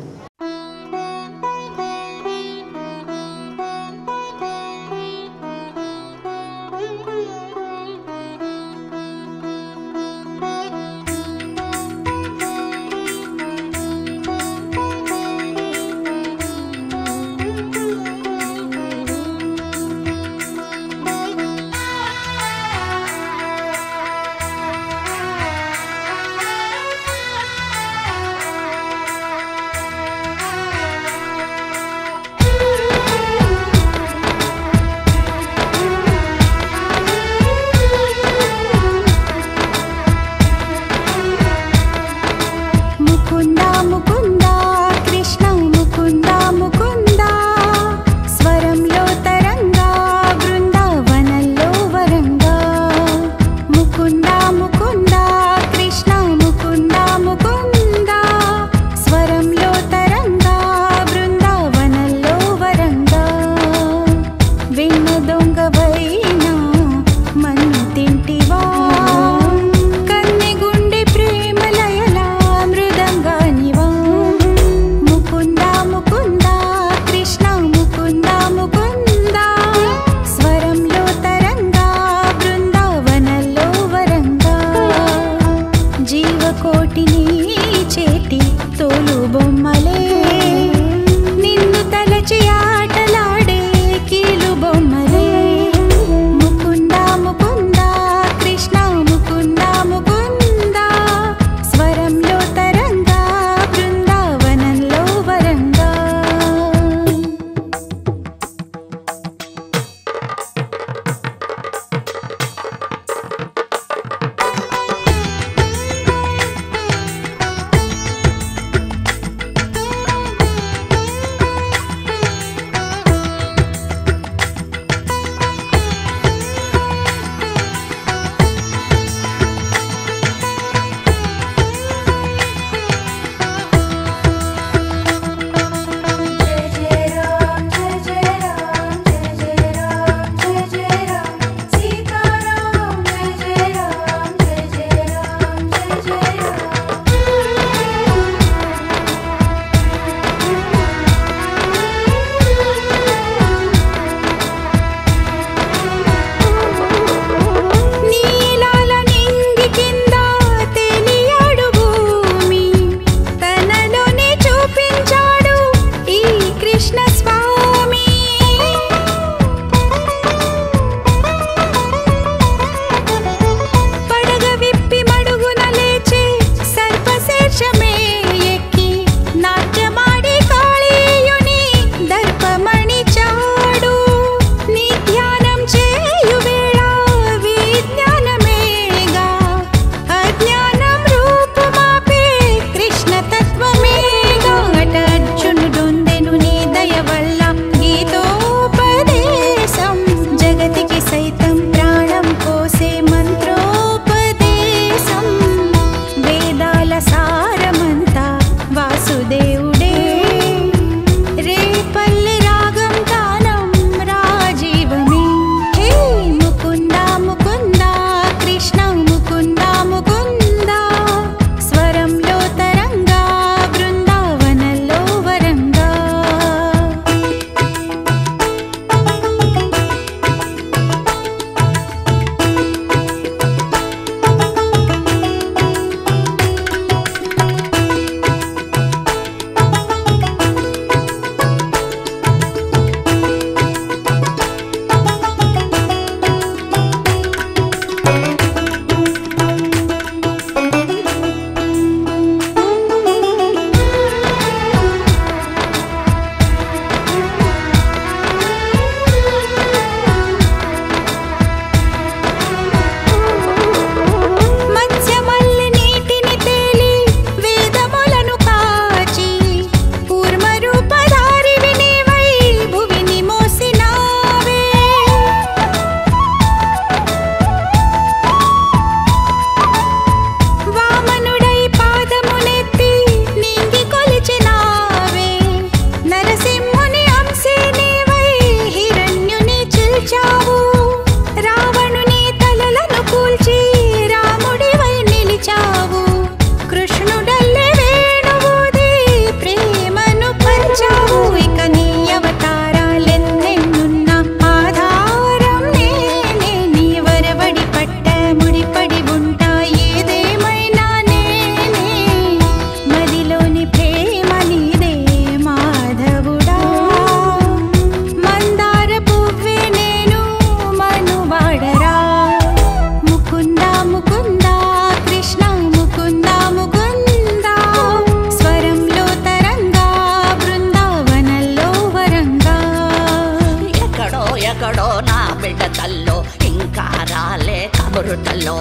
బురదలో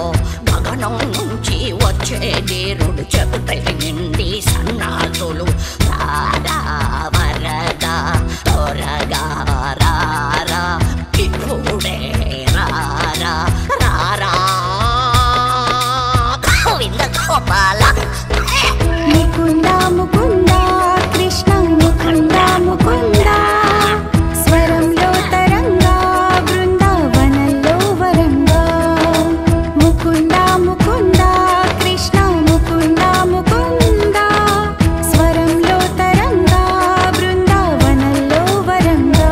గగనం నుంచి వచ్చే నీరుడు చెబుతే నిండి సన్నాసులు రారా వరదా త్వరగా రారా ఇప్పుడే రారా రారా గోవింద గోపాల ముకుంద ముకుంద కృష్ణ ముకుంద ముకుంద స్వరంలో తరంగా బృందావనంలో వరంగా ముకుంద ముకుంద కృష్ణ ముకుంద ముకుంద స్వరంలో తరంగా బృందావనంలో వరంగా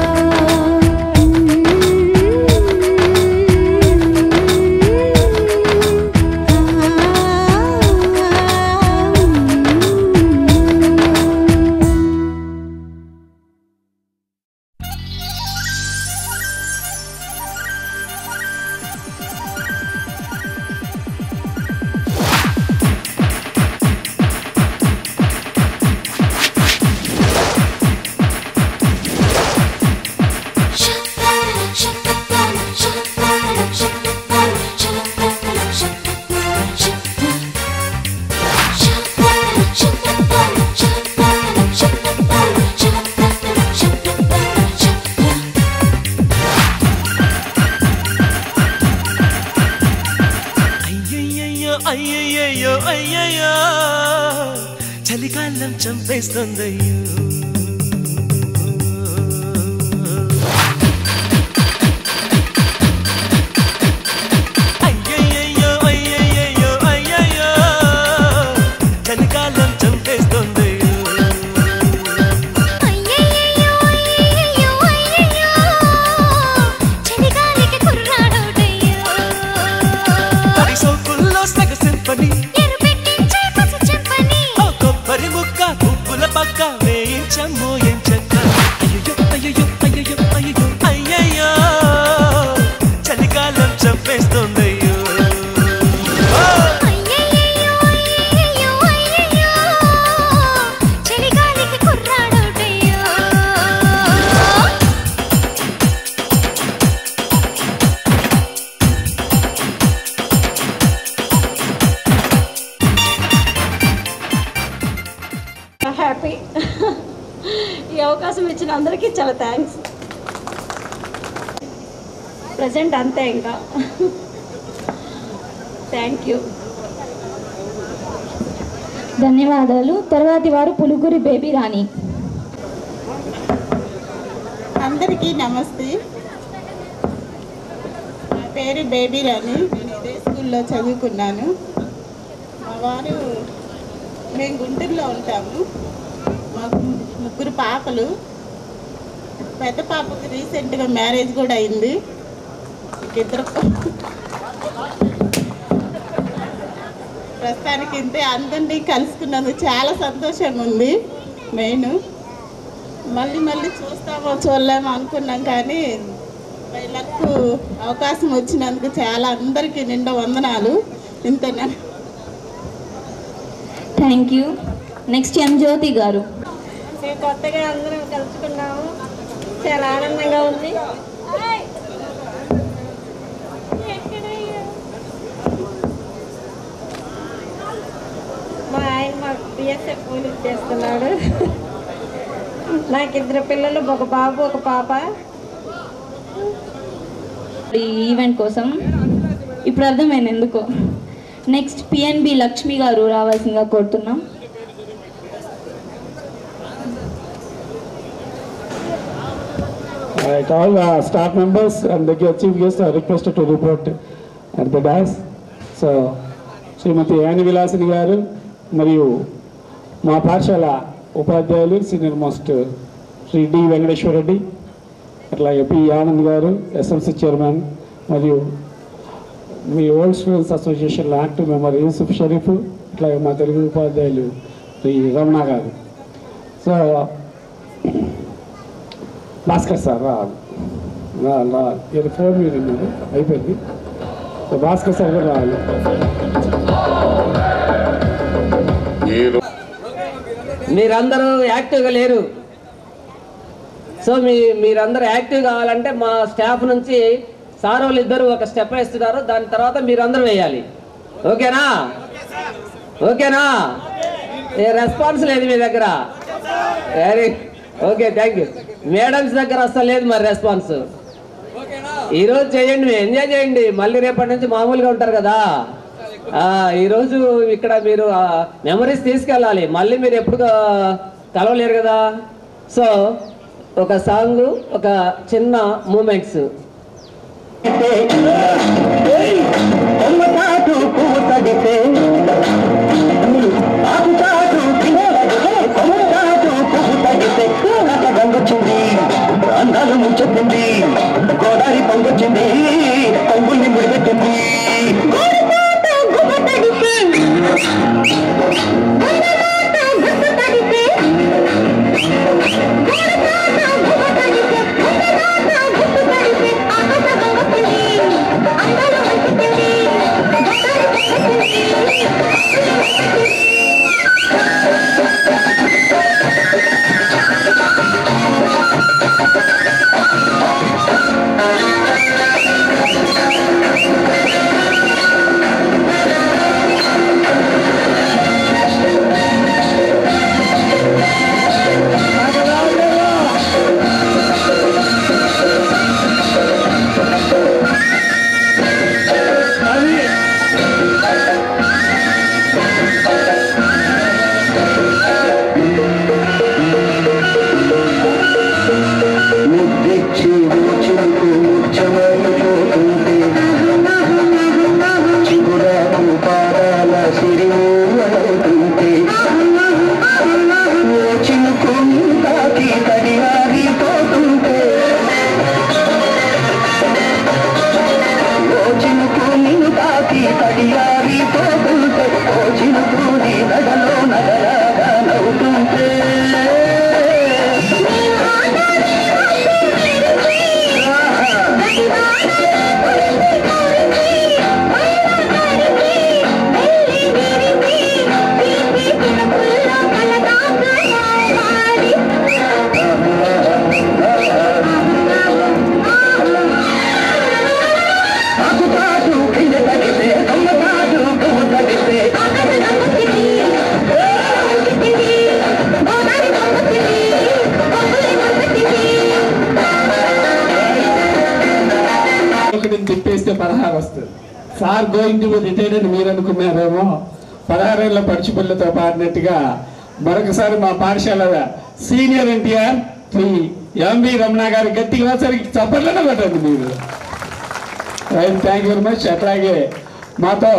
అయ్యయ్యో అయ్యయ్యో చలికాలం చంపేస్తుందయ్యో అయ్యయ్యో అయ్యయ్యో అయ్యయ్యో చలికాలం చంపేస్తుందయ్యో అయ్యయ్యో అయ్యయ్యో అయ్యయ్యో చలిగాలికి కుర్రాడోడయ్యో పడి సోకుల్లో సగ సింపని ఎరుపెట్టించే పసి చెంపని ఓ కొబ్బరి ముక్క పువ్వుల పక్క వేయించమ్మో ఏం చెక్క అయ్యయ్యో అయ్యయ్యో అయ్యయ్యో అయ్యయ్యో అయ్యయ్యో చలికాలం చంపేస్తుందయ్యో అయ్యయ్యో అయ్యయ్యో అయ్యయ్యో చలిగాలికి కుర్రాడోడయ్యో హ్యాపీ ఈ అవకాశం ఇచ్చిన అందరికీ చాలా థ్యాంక్స్. ప్రజెంట్ అంతే ఇంకా. Thank you. ధన్యవాదాలు. తర్వాతి వారు పులుగురి బేబీ రాణి. అందరికీ నమస్తే. నా పేరు బేబీ రాణి. నేను ఇదే స్కూల్లో చదువుకున్నాను. మా వారు మేము గుంటూరులో ఉంటాము. మాకు ముగ్గురు పాపలు. పెద్ద పాపకి రీసెంట్గా మ్యారేజ్ కూడా అయింది. ఇద్దరు ప్రస్తుతానికి ఇంతే. అందరినీ కలుసుకున్నందుకు చాలా సంతోషంగా ఉంది. మెయిన్ మళ్ళీ మళ్ళీ చూస్తామో చూడలేమో అనుకున్నాం, కానీ వీళ్ళకు అవకాశం వచ్చినందుకు చాలా అందరికీ నిండా వందనాలు. ఇంతేనా? Thank you. నెక్స్ట్ ఎం జ్యోతి గారు. మేము కొత్తగా అందరం కలుసుకున్నాము. చాలా ఆనందంగా ఉంది. మా ఆయన మాకు బిఎస్ఎఫ్ పోలీస్ చేస్తున్నాడు. నాకు ఇద్దరు పిల్లలు, ఒక బాబు ఒక పాప. ఈ ఈవెంట్ కోసం ఇప్పుడు అర్థమైంది ఎందుకో. నెక్స్ట్ పిఎన్బి లక్ష్మి గారు రావాల్సిందిగా కోరుతున్నాం. Right, all staff members and the chief guests are requested to report at the dais. So, శ్రీమతి యాని విలాసిని గారు మరియు మా పాఠశాల ఉపాధ్యాయులు senior most Shri D Venkateswara Reddy, అట్లాగే పి ఆనంద్ గారు ఎస్ఎంసీ చైర్మన్, మరియు మీ old students association active member Yusuf Sharif, అట్లాగే మా తెలుగు ఉపాధ్యాయులు శ్రీ రమణ గారు. సో భాస్కర్ సార్ రావాలి. ఫోన్ మీద ఉన్నారు, అయిపోయింది. సో భాస్కర్ సార్ కూడా రావాలి. మీరందరూ యాక్టివ్గా లేరు. సో మీరందరూ యాక్టివ్ కావాలంటే మా స్టాఫ్ నుంచి సార్ వాళ్ళు ఇద్దరు ఒక స్టెప్ వేస్తున్నారు, దాని తర్వాత మీరు అందరూ వేయాలి. ఓకేనా? ఓకేనా? ఏ రెస్పాన్స్ లేదు మీ దగ్గర? Very okay, thank you. Madams దగ్గర అసలు లేదు మరి రెస్పాన్స్. ఈరోజు చేయండి, ఎంజాయ్ చేయండి, మళ్ళీ రేపటి నుంచి మామూలుగా ఉంటారు కదా. ఈరోజు ఇక్కడ మీరు మెమరీస్ తీసుకెళ్ళాలి, మళ్ళీ మీరు ఎప్పుడు కలవలేరు కదా. సో ఒక సాంగ్, ఒక చిన్న మూమెంట్స్. అందాలు ముంచెత్తింది, గోదావరి పొంగొచ్చింది, పొంగుల్ని ముడిపెట్టింది. తిప్పేస్తే 16 వస్తుంది. Sir going to be retired అని మీరు అనుకున్నారేమో. 16 ఏళ్ళ పడుచుపిల్లతో పాడినట్టుగా మరొకసారి మా పాఠశాల సీనియర్ ఎన్టీఆర్ శ్రీ ఎంవి రమణ గారి గట్టిగా సరికి చప్పట్లనే పెట్టండి మీరు. Right, thank you very much. అట్లాగే మాతో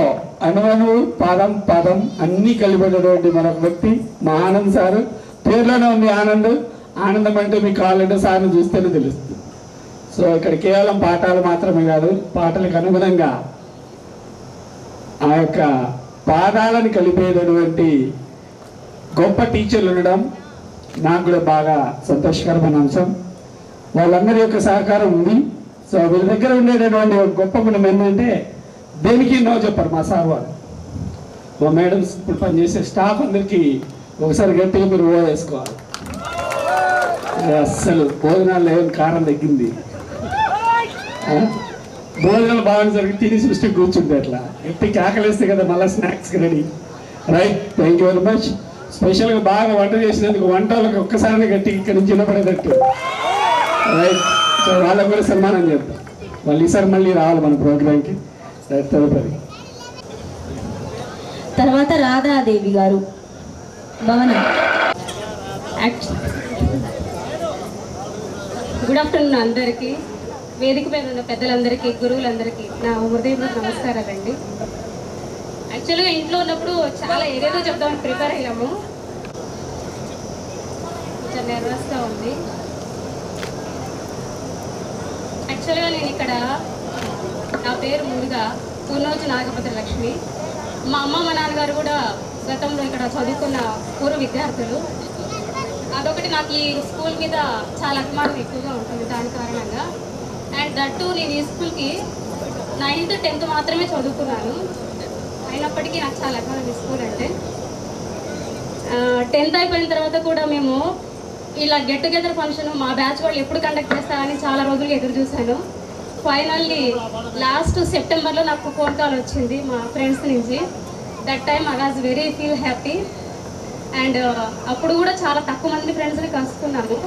అనువనువు పాదం పాదం అన్నీ కలిపేటటువంటి మరొక వ్యక్తి మా ఆనంద్ సారు. పేర్లోనే ఉంది ఆనంద్. ఆనందం అంటే మీకు కావాలంటే సార్ని చూస్తేనే తెలుస్తుంది. సో ఇక్కడ కేవలం పాఠాలు మాత్రమే కాదు, పాటలకు అనుగుణంగా ఆ యొక్క పాదాలను కలిపేటటువంటి గొప్ప టీచర్లు ఉండడం నాకు కూడా బాగా సంతోషకరమైన అంశం. వాళ్ళందరి యొక్క సహకారం ఉంది. సో వీళ్ళ దగ్గర ఉండేటటువంటి గొప్ప గుణం ఏంటంటే దేనికి నో చెప్పరు మా సార్ వాళ్ళు. మా మేడమ్స్ ఇప్పుడు పనిచేసే స్టాఫ్ అందరికీ ఒకసారి గట్టిగా మీరు ఓ వేసుకోవాలి. అస్సలు భోజనాలు ఏం కారం తగ్గింది, భోజనాలు బాగా జరిగి తిని సృష్టి కూర్చుంటే అట్లా గట్టికి ఆకలిస్తే కదా మళ్ళీ స్నాక్స్కి ready. Right, thank you very much. స్పెషల్గా బాగా వంట చేసినందుకు వంట వాళ్ళకి ఒక్కసారి గట్టికి ఇక్కడ నుంచి వినపడేటట్టు. రైట్, సో వాళ్ళకు కూడా సన్మానం చేద్దాం. వాళ్ళు ఈసారి మళ్ళీ రావాలి మన ప్రోగ్రాంకి. రైట్, తదుపరి తర్వాత రాధాదేవి గారు భవనం. గుడ్ ఆఫ్టర్నూన్ అందరికీ, వేదిక మీద ఉన్న పెద్దలందరికీ, గురువులందరికీ నా హృదయపూర్వక నమస్కారాలండి. యాక్చువల్గా ఇంట్లో ఉన్నప్పుడు చాలా ఏదేదో చెప్దామని ప్రిపేర్ అయ్యాము, కొంచెం నర్వస్గా ఉంది. యాక్చువల్గా నేను ఇక్కడ నా పేరు ముందుగా పూర్ణోజు నాగపత్ర లక్ష్మి. మా అమ్మ మా నాన్నగారు కూడా గతంలో ఇక్కడ చదువుకున్న పూర్వ విద్యార్థులు. అదొకటి నాకు ఈ స్కూల్ మీద చాలా అభిమానం ఎక్కువగా ఉంటుంది దాని కారణంగా. అండ్ దట్టు నేను ఈ స్కూల్కి 9th 10th మాత్రమే చదువుకున్నాను, అయినప్పటికీ నాకు చాలా అభిమానం ఈ స్కూల్ అంటే. 10th అయిపోయిన తర్వాత కూడా మేము ఇలా గెట్ టుగెదర్ ఫంక్షన్ మా బ్యాచ్ వాళ్ళు ఎప్పుడు కండక్ట్ చేస్తారని చాలా రోజులుగా ఎదురు చూశాను. ఫైనల్లీ లాస్ట్ సెప్టెంబర్లో నాకు ఫోన్ కాల్ వచ్చింది మా ఫ్రెండ్స్ నుంచి. That time I was very feel happy. And అప్పుడు కూడా చాలా తక్కువ మంది ఫ్రెండ్స్ని కలుసుకున్నాను.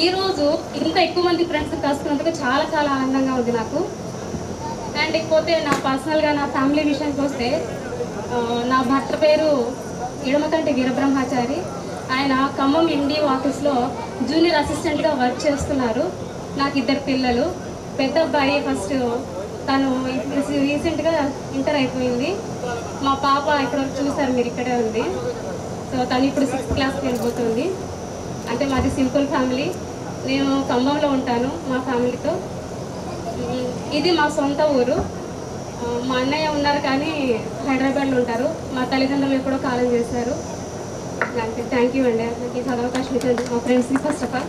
ఈరోజు ఇంత ఎక్కువ మంది ఫ్రెండ్స్ని కలుసుకున్నందుకు చాలా చాలా ఆనందంగా ఉంది నాకు. అండ్ ఇకపోతే నా పర్సనల్గా నా ఫ్యామిలీ విషయానికి వస్తే నా భర్త పేరు ఇడమకంటి వీరబ్రహ్మచారి. ఆయన ఖమ్మం ఎండిఓ ఆఫీస్లో జూనియర్ అసిస్టెంట్గా వర్క్ చేస్తున్నారు. నాకు 2 పిల్లలు. పెద్ద అబ్బాయి ఫస్ట్ తను రీసెంట్గా ఇంటర్ అయిపోయింది. మా పాప ఇక్కడ చూసారు మీరు, ఇక్కడే ఉంది. సో తను ఇప్పుడు 6th క్లాస్కి వెళ్ళిపోతుంది. అంటే మాది సింపుల్ ఫ్యామిలీ. నేను ఖమ్మంలో ఉంటాను మా ఫ్యామిలీతో. ఇది మా సొంత ఊరు. మా అన్నయ్య ఉన్నారు కానీ హైదరాబాద్లో ఉంటారు. మా తల్లిదండ్రులు ఎప్పుడో కాలం చేశారు. థ్యాంక్ యూ అండి నాకు ఈ అవకాశం ఇచ్చింది మా ఫ్రెండ్స్ని. ఫస్ట్ ఆఫ్ ఆల్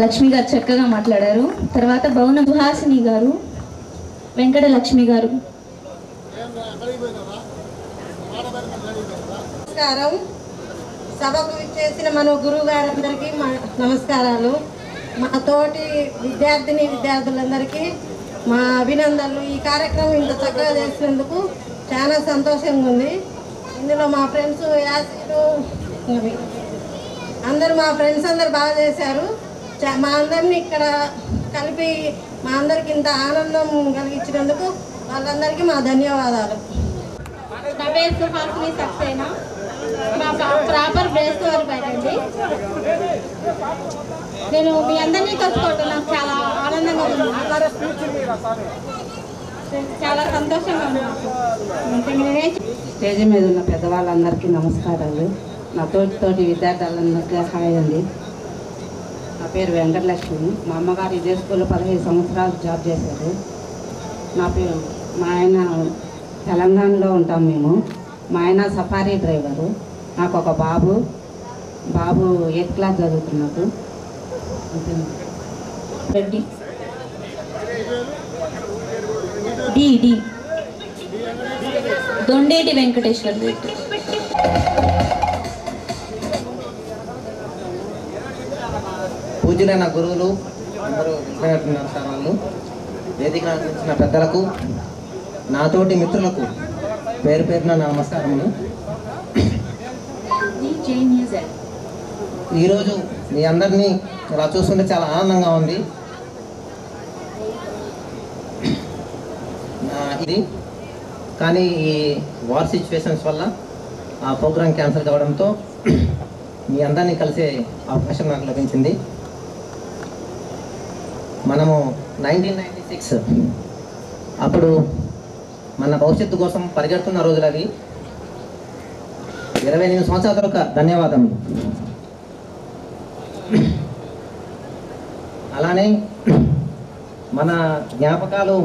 లక్ష్మి గారు చక్కగా మాట్లాడారు. తర్వాత భవన సుహాసిని గారు, వెంకట లక్ష్మి గారు. నమస్కారం. సభకు ఇచ్చేసిన మన గురువు గారందరికీ మా నమస్కారాలు. మా తోటి విద్యార్థులందరికీ మా అభినందనలు. ఈ కార్యక్రమం ఇంత చక్కగా చేసినందుకు చాలా సంతోషంగా ఉంది. ఇందులో మా ఫ్రెండ్స్ యాసిడ్ అందరూ మా ఫ్రెండ్స్ అందరు బాగా చేశారు. మా అందరినీ ఇక్కడ కలిపి మా అందరికి ఇంత ఆనందం కలిగించినందుకు వాళ్ళందరికీ మా ధన్యవాదాలు. నా పేరు సుహాసిని సక్సేనా. మా ప్రాపర్ బ్రేస్ వరకు అండి. నేను మీ అందరినీ కలుసుకోవటం నాకు చాలా ఆనందంగా ఉంది. చాలా సంతోషంగా ఉంది. స్టేజ్ మీద ఉన్న పెద్దవాళ్ళందరికీ నమస్కారాలు. నా తోటి విద్యార్థులందరికీ హాయ్ అండి. నా పేరు వెంకటలక్ష్మి. మా అమ్మగారు ఇదే స్కూల్లో 15 సంవత్సరాలు జాబ్ చేశారు. మా ఆయన తెలంగాణలో ఉంటాం మేము. మా ఆయన సఫారీ డ్రైవరు. నాకు ఒక బాబు 8th క్లాస్ చదువుతున్నాడు. రెడ్డి డి దొండేటి వెంకటేశ్వర రెడ్డి. పూజలైన గురువులు అందరూ విద్యార్థున్నారు సార్. వాళ్ళు వేదిక అందించిన పెద్దలకు, నాతోటి మిత్రులకు పేరు పేరున నమస్కారములు. ఈరోజు మీ అందరినీ ఇలా చూస్తుంటే చాలా ఆనందంగా ఉంది. ఇది కానీ ఈ వార్ సిచ్యువేషన్స్ వల్ల ఆ ప్రోగ్రామ్ క్యాన్సిల్ కావడంతో మీ అందరినీ కలిసే అవకాశం నాకు లభించింది. మనము 1996 అప్పుడు మన భవిష్యత్తు కోసం పరిగెడుతున్న రోజులు అవి. 28 సంవత్సరాల తర్వాత ధన్యవాదములు. అలానే మన జ్ఞాపకాలు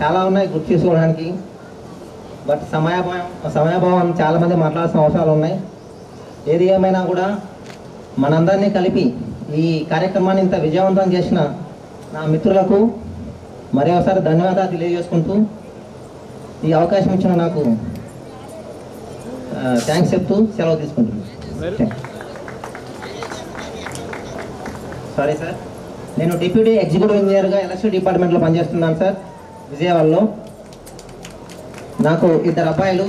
చాలా ఉన్నాయి గుర్తు చేసుకోవడానికి. బట్ సమయాభావం చాలామంది మాట్లాడాల్సిన అవసరాలు ఉన్నాయి. ఏది ఏమైనా కూడా మనందరినీ కలిపి ఈ కార్యక్రమాన్ని ఇంత విజయవంతం చేసిన నా మిత్రులకు మరొకసారి ధన్యవాదాలు తెలియజేసుకుంటూ ఈ అవకాశం ఇచ్చిన నాకు థ్యాంక్స్ చెప్తూ సెలవు తీసుకుంటున్నాను. సారీ సార్, నేను డిప్యూటీ ఎగ్జిక్యూటివ్ ఇంజనీర్గా ఎలక్ట్రిసిటీ డిపార్ట్మెంట్లో పనిచేస్తున్నాను సార్, విజయవాడలో. నాకు 2 అబ్బాయిలు.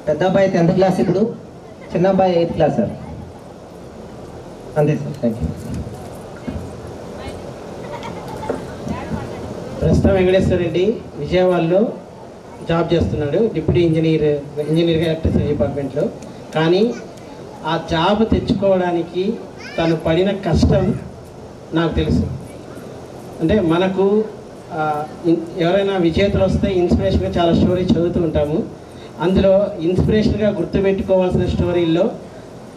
పెద్ద అబ్బాయి 10th క్లాస్ ఇప్పుడు, చిన్న అబ్బాయి 8th క్లాస్ సార్. అంతే సార్, థ్యాంక్ యూ. ప్రస్తుతం వెంకటేశ్వర రెడ్డి విజయవాడలో జాబ్ చేస్తున్నాడు, డిప్యూటీ ఇంజనీర్గా ఎలక్ట్రిసిటీ డిపార్ట్మెంట్లో. కానీ ఆ జాబ్ తెచ్చుకోవడానికి తను పడిన కష్టం నాకు తెలుసు. అంటే మనకు ఎవరైనా విజేతలు వస్తే ఇన్స్పిరేషన్గా చాలా స్టోరీ చదువుతూ ఉంటాము. అందులో ఇన్స్పిరేషన్గా గుర్తుపెట్టుకోవాల్సిన స్టోరీల్లో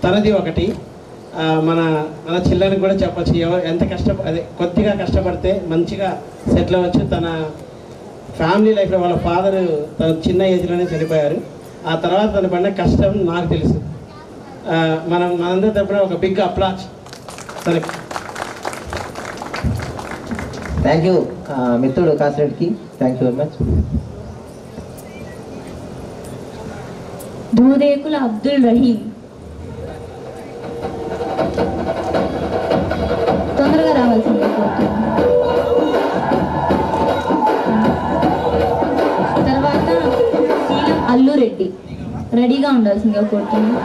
తనది ఒకటి. మన మన చిల్లరికి కూడా చెప్పచ్చు, ఎంత కొద్దిగా కష్టపడితే మంచిగా సెటిల్ అవ్వచ్చు. తన ఫ్యామిలీ లైఫ్లో వాళ్ళ ఫాదర్ తన చిన్న ఏజ్లోనే చనిపోయారు. ఆ తర్వాత తను పడిన కష్టం నాకు తెలుసు. మనందరి తరపున ఒక బిగ్ అప్లాజ్ తనకి. థ్యాంక్ యూ మిత్రుడు కాసిరెడ్డికి, thank you very much. Dudekula Abdul Rahim. తొందరగా రావాల్సింది. రెడ్డి రెడీగా ఉండాల్సిందిగా కోరుతున్నాను.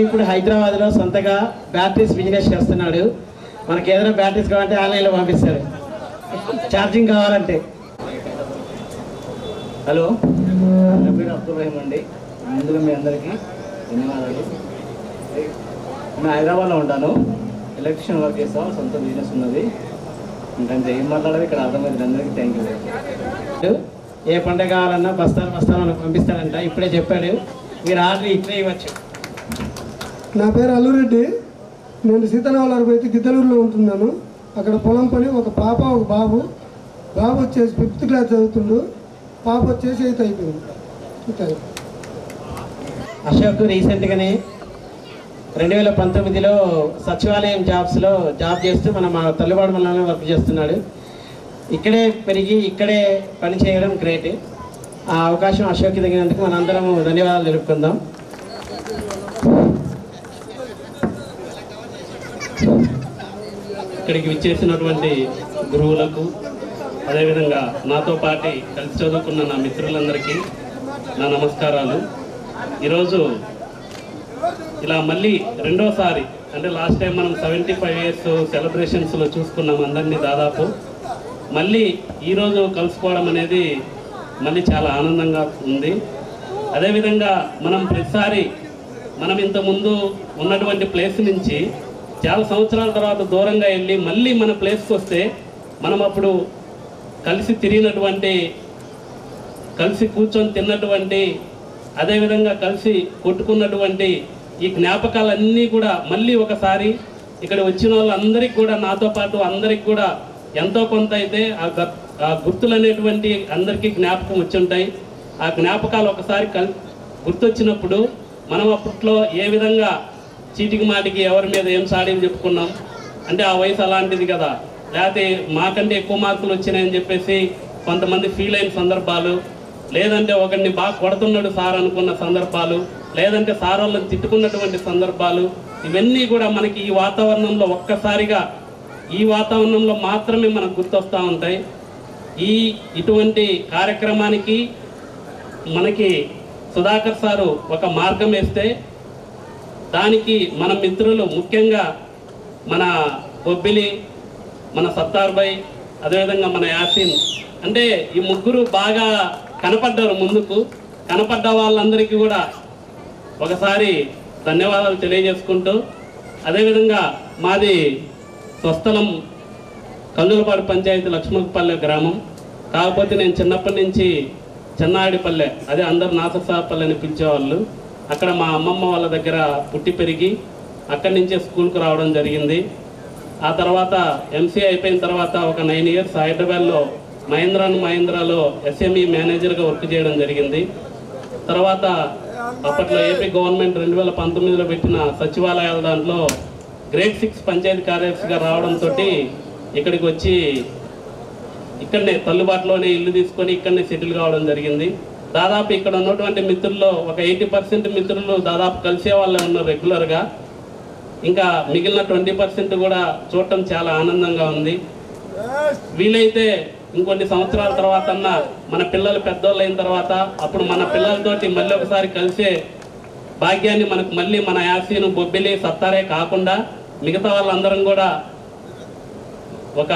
ఇప్పుడు హైదరాబాద్లో సొంతగా బ్యాటరీస్ బిజినెస్ చేస్తున్నాడు. మనకి ఏదైనా బ్యాటరీస్ కావాలంటే ఆన్లైన్లో పంపిస్తాడు, ఛార్జింగ్ కావాలంటే. హలో, నా పేరు అబ్దుల్ రహీం అండి. ముందుగా మీ అందరికీ ధన్యవాదాలు. నేను హైదరాబాద్లో ఉంటాను, ఎలక్ట్రిషియన్ వర్క్ చేస్తాను, సొంత బిజినెస్ ఉన్నది. ఇంకా ఏం మాట్లాడాలి ఇక్కడ అర్థమైంది. అందరికీ థ్యాంక్ యూ. ఏ పండుగ కావాలన్నా బస్తాలు మనకు పంపిస్తాడంట, ఇప్పుడే చెప్పాడు. మీరు ఆర్డర్ ఇట్లే ఇవ్వచ్చు. నా పేరు అల్లురెడ్డి. నేను సీతారామలారు పోయి గిద్దలూరులో ఉంటున్నాను. అక్కడ పొలం పని, ఒక పాప ఒక బాబు. బాబు వచ్చేసి 5th క్లాస్ చదువుతుండు, పాప వచ్చేసి 8th అయిపోయింది. అశోక్ రీసెంట్గానే 2019లో సచివాలయం జాబ్స్లో జాబ్ చేస్తూ మన తల్లిపాడు మండలంలో వర్క్ చేస్తున్నాడు. ఇక్కడే పెరిగి ఇక్కడే పని చేయడం గ్రేట్. ఆ అవకాశం అశోక్కి తగినందుకు మనందరం ధన్యవాదాలు తెలుపుకుందాం. ఇక్కడికి విచ్చేసినటువంటి గురువులకు, అదేవిధంగా నాతో పాటు కలిసి చదువుకున్న నా మిత్రులందరికీ నా నమస్కారాలు. ఈరోజు ఇలా మళ్ళీ రెండోసారి, అంటే లాస్ట్ టైం మనం 75 years సెలబ్రేషన్స్లో చూసుకున్నాం అందరినీ దాదాపు. మళ్ళీ ఈరోజు కలుసుకోవడం అనేది మళ్ళీ చాలా ఆనందంగా ఉంది. అదేవిధంగా మనం ప్రతిసారి మనం ఇంతకుముందు ఉన్నటువంటి ప్లేస్ నుంచి చాలా సంవత్సరాల తర్వాత దూరంగా వెళ్ళి మళ్ళీ మన ప్లేస్కి వస్తే మనం అప్పుడు కలిసి తిరిగినటువంటి, కలిసి కూర్చొని తిన్నటువంటి, అదేవిధంగా కలిసి కొట్టుకున్నటువంటి ఈ జ్ఞాపకాలన్నీ కూడా మళ్ళీ ఒకసారి ఇక్కడ వచ్చిన వాళ్ళందరికీ కూడా, నాతో పాటు అందరికి కూడా ఎంతో కొంత అయితే ఆ గుర్తులు అనేటువంటి అందరికీ జ్ఞాపకం వచ్చి ఉంటాయి. ఆ జ్ఞాపకాలు ఒకసారి గుర్తొచ్చినప్పుడు మనం అప్పట్లో ఏ విధంగా చీటికి మాటికి ఎవరి మీద ఏం సాడీలు చెప్పుకున్నాం, అంటే ఆ వయసు అలాంటిది కదా, లేకపోతే మాకంటే ఎక్కువ మార్కులు వచ్చినాయని చెప్పేసి కొంతమంది ఫీల్ అయిన సందర్భాలు, లేదంటే ఒకరిని బాగా కొడుతున్నాడు సార్ అనుకున్న సందర్భాలు, లేదంటే సార్ వాళ్ళని తిట్టుకున్నటువంటి సందర్భాలు, ఇవన్నీ కూడా మనకి ఈ వాతావరణంలో ఒక్కసారిగా ఈ వాతావరణంలో మాత్రమే మనకు గుర్తొస్తూ ఉంటాయి. ఇటువంటి కార్యక్రమానికి మనకి సుధాకర్ సారు ఒక మార్గం వేస్తే దానికి మన మిత్రులు, ముఖ్యంగా మన బొబ్బిలి, మన సత్తార్ భాయ్, అదేవిధంగా మన యాసిన్, అంటే ఈ ముగ్గురు బాగా కనపడ్డారు. ముందుకు కనపడ్డ వాళ్ళందరికీ కూడా ఒకసారి ధన్యవాదాలు తెలియజేసుకుంటూ, అదేవిధంగా మాది స్వస్థలం కల్లులపాడు పంచాయతీ లక్ష్మణపల్లె గ్రామం. కాకపోతే నేను చిన్నప్పటి నుంచి చెన్నాడిపల్లె, అదే అందరు నాససాపల్లె అని పిలిచేవాళ్ళు, అక్కడ మా అమ్మమ్మ వాళ్ళ దగ్గర పుట్టి పెరిగి అక్కడి నుంచే స్కూల్కి రావడం జరిగింది. ఆ తర్వాత ఎంసీఏ అయిపోయిన తర్వాత ఒక 9 years హైదరాబాద్లో మహీంద్రాలో ఎస్ఎంఈ మేనేజర్గా వర్క్ చేయడం జరిగింది. తర్వాత అప్పట్లో ఏపీ గవర్నమెంట్ 2019లో పెట్టిన సచివాలయాల దాంట్లో గ్రేడ్ 6 పంచాయతీ కార్యదర్శిగా రావడంతో ఇక్కడికి వచ్చి ఇక్కడనే తల్లుబాటులోనే ఇల్లు తీసుకొని ఇక్కడనే సెటిల్ కావడం జరిగింది. దాదాపు ఇక్కడ ఉన్నటువంటి మిత్రుల్లో ఒక 80% మిత్రులు దాదాపు కలిసే వాళ్ళే ఉన్నారు రెగ్యులర్గా. ఇంకా మిగిలిన 20% కూడా చూడటం చాలా ఆనందంగా ఉంది. వీలైతే ఇంకొన్ని సంవత్సరాల తర్వాత మన పిల్లలు పెద్దోళ్ళు అయిన తర్వాత అప్పుడు మన పిల్లలతోటి మళ్ళీ ఒకసారి కలిసే భాగ్యాన్ని మనకు మళ్ళీ మన యాసీను, బొబ్బిలి, సత్తారే కాకుండా మిగతా వాళ్ళందరం కూడా ఒక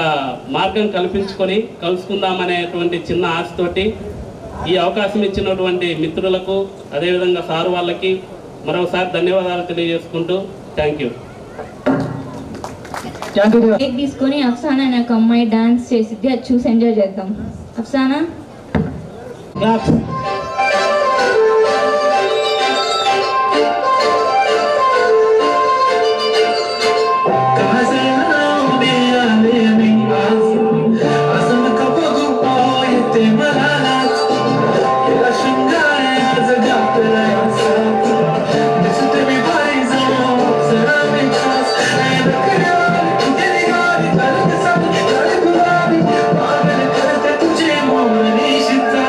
మార్గం కల్పించుకొని కలుసుకుందామనేటువంటి చిన్న ఆశతోటి ఈ అవకాశం ఇచ్చినటువంటి మిత్రులకు, అదేవిధంగా సారు వాళ్ళకి మరొకసారి ధన్యవాదాలు తెలియజేసుకుంటూ థ్యాంక్ యూ. బ్రేక్ తీసుకొని అఫ్సానా అనే ఒక అమ్మాయి డాన్స్ చేసిద్ది, అది చూసి ఎంజాయ్ చేద్దాం. అఫ్సానా Tuझे मोहनी शिता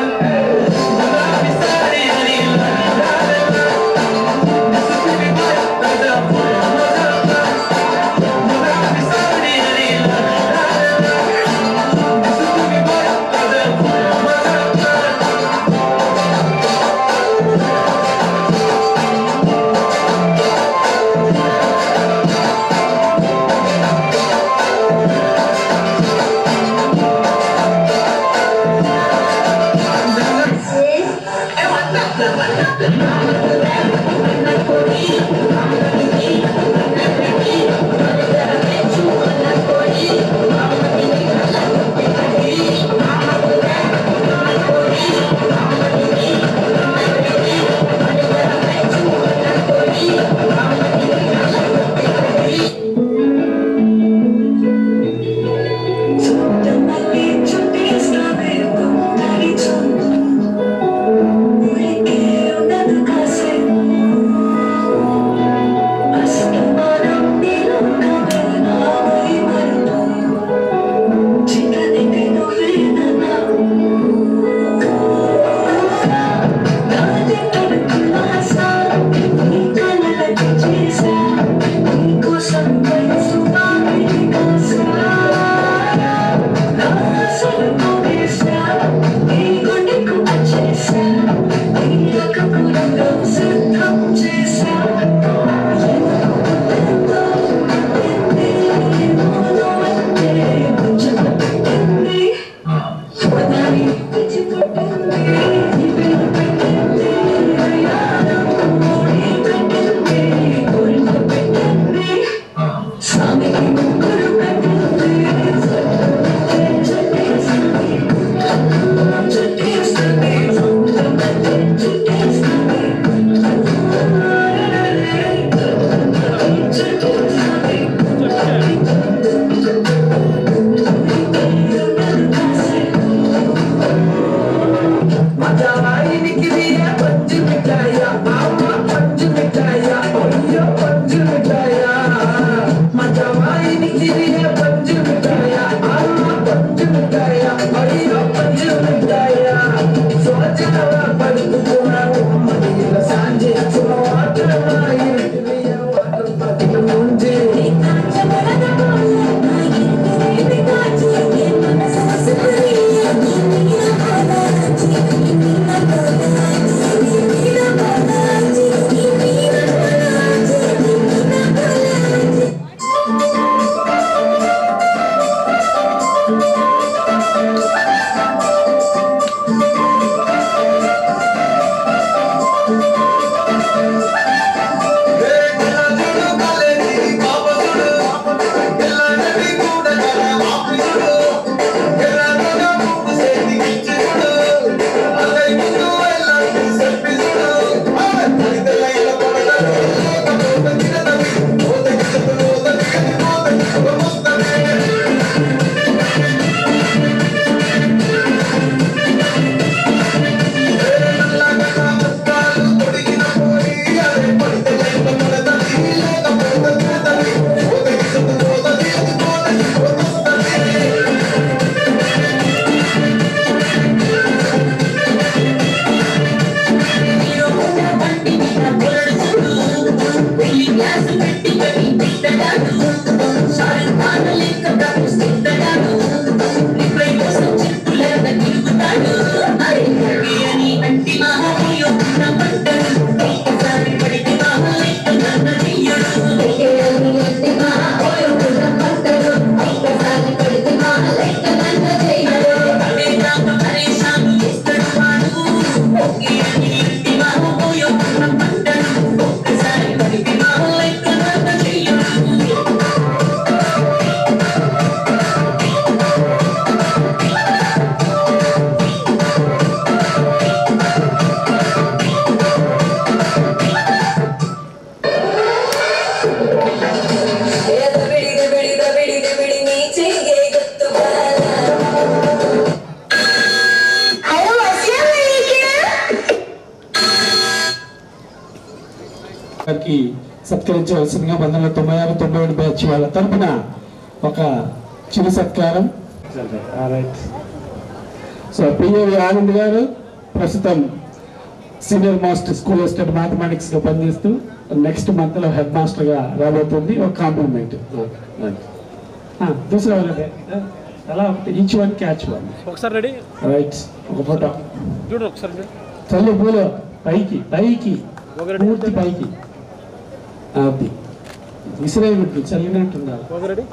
గారికి సత్కరించవలసిందిగా 96-97 బ్యాచ్ వాళ్ళ తరపున ఒక చిరు సత్కారం. సో పిఏవి ఆనంద్ గారు ప్రస్తుతం senior master school assistant mathematics గా పనిచేస్తూ నెక్స్ట్ మంత్ లో హెడ్ మాస్టర్ గా రాబోతుంది. ఒక కాంప్లిమెంట్ అలా ఈచ్ వన్ క్యాచ్ వన్. ఒకసారి రెడీ రైట్. ఒక ఫోటో చూడు ఒకసారి చల్లు పూలు పైకి పైకి పూర్తి పైకి అది విసిరే గుడ్డు చల్లినట్టుండాలి.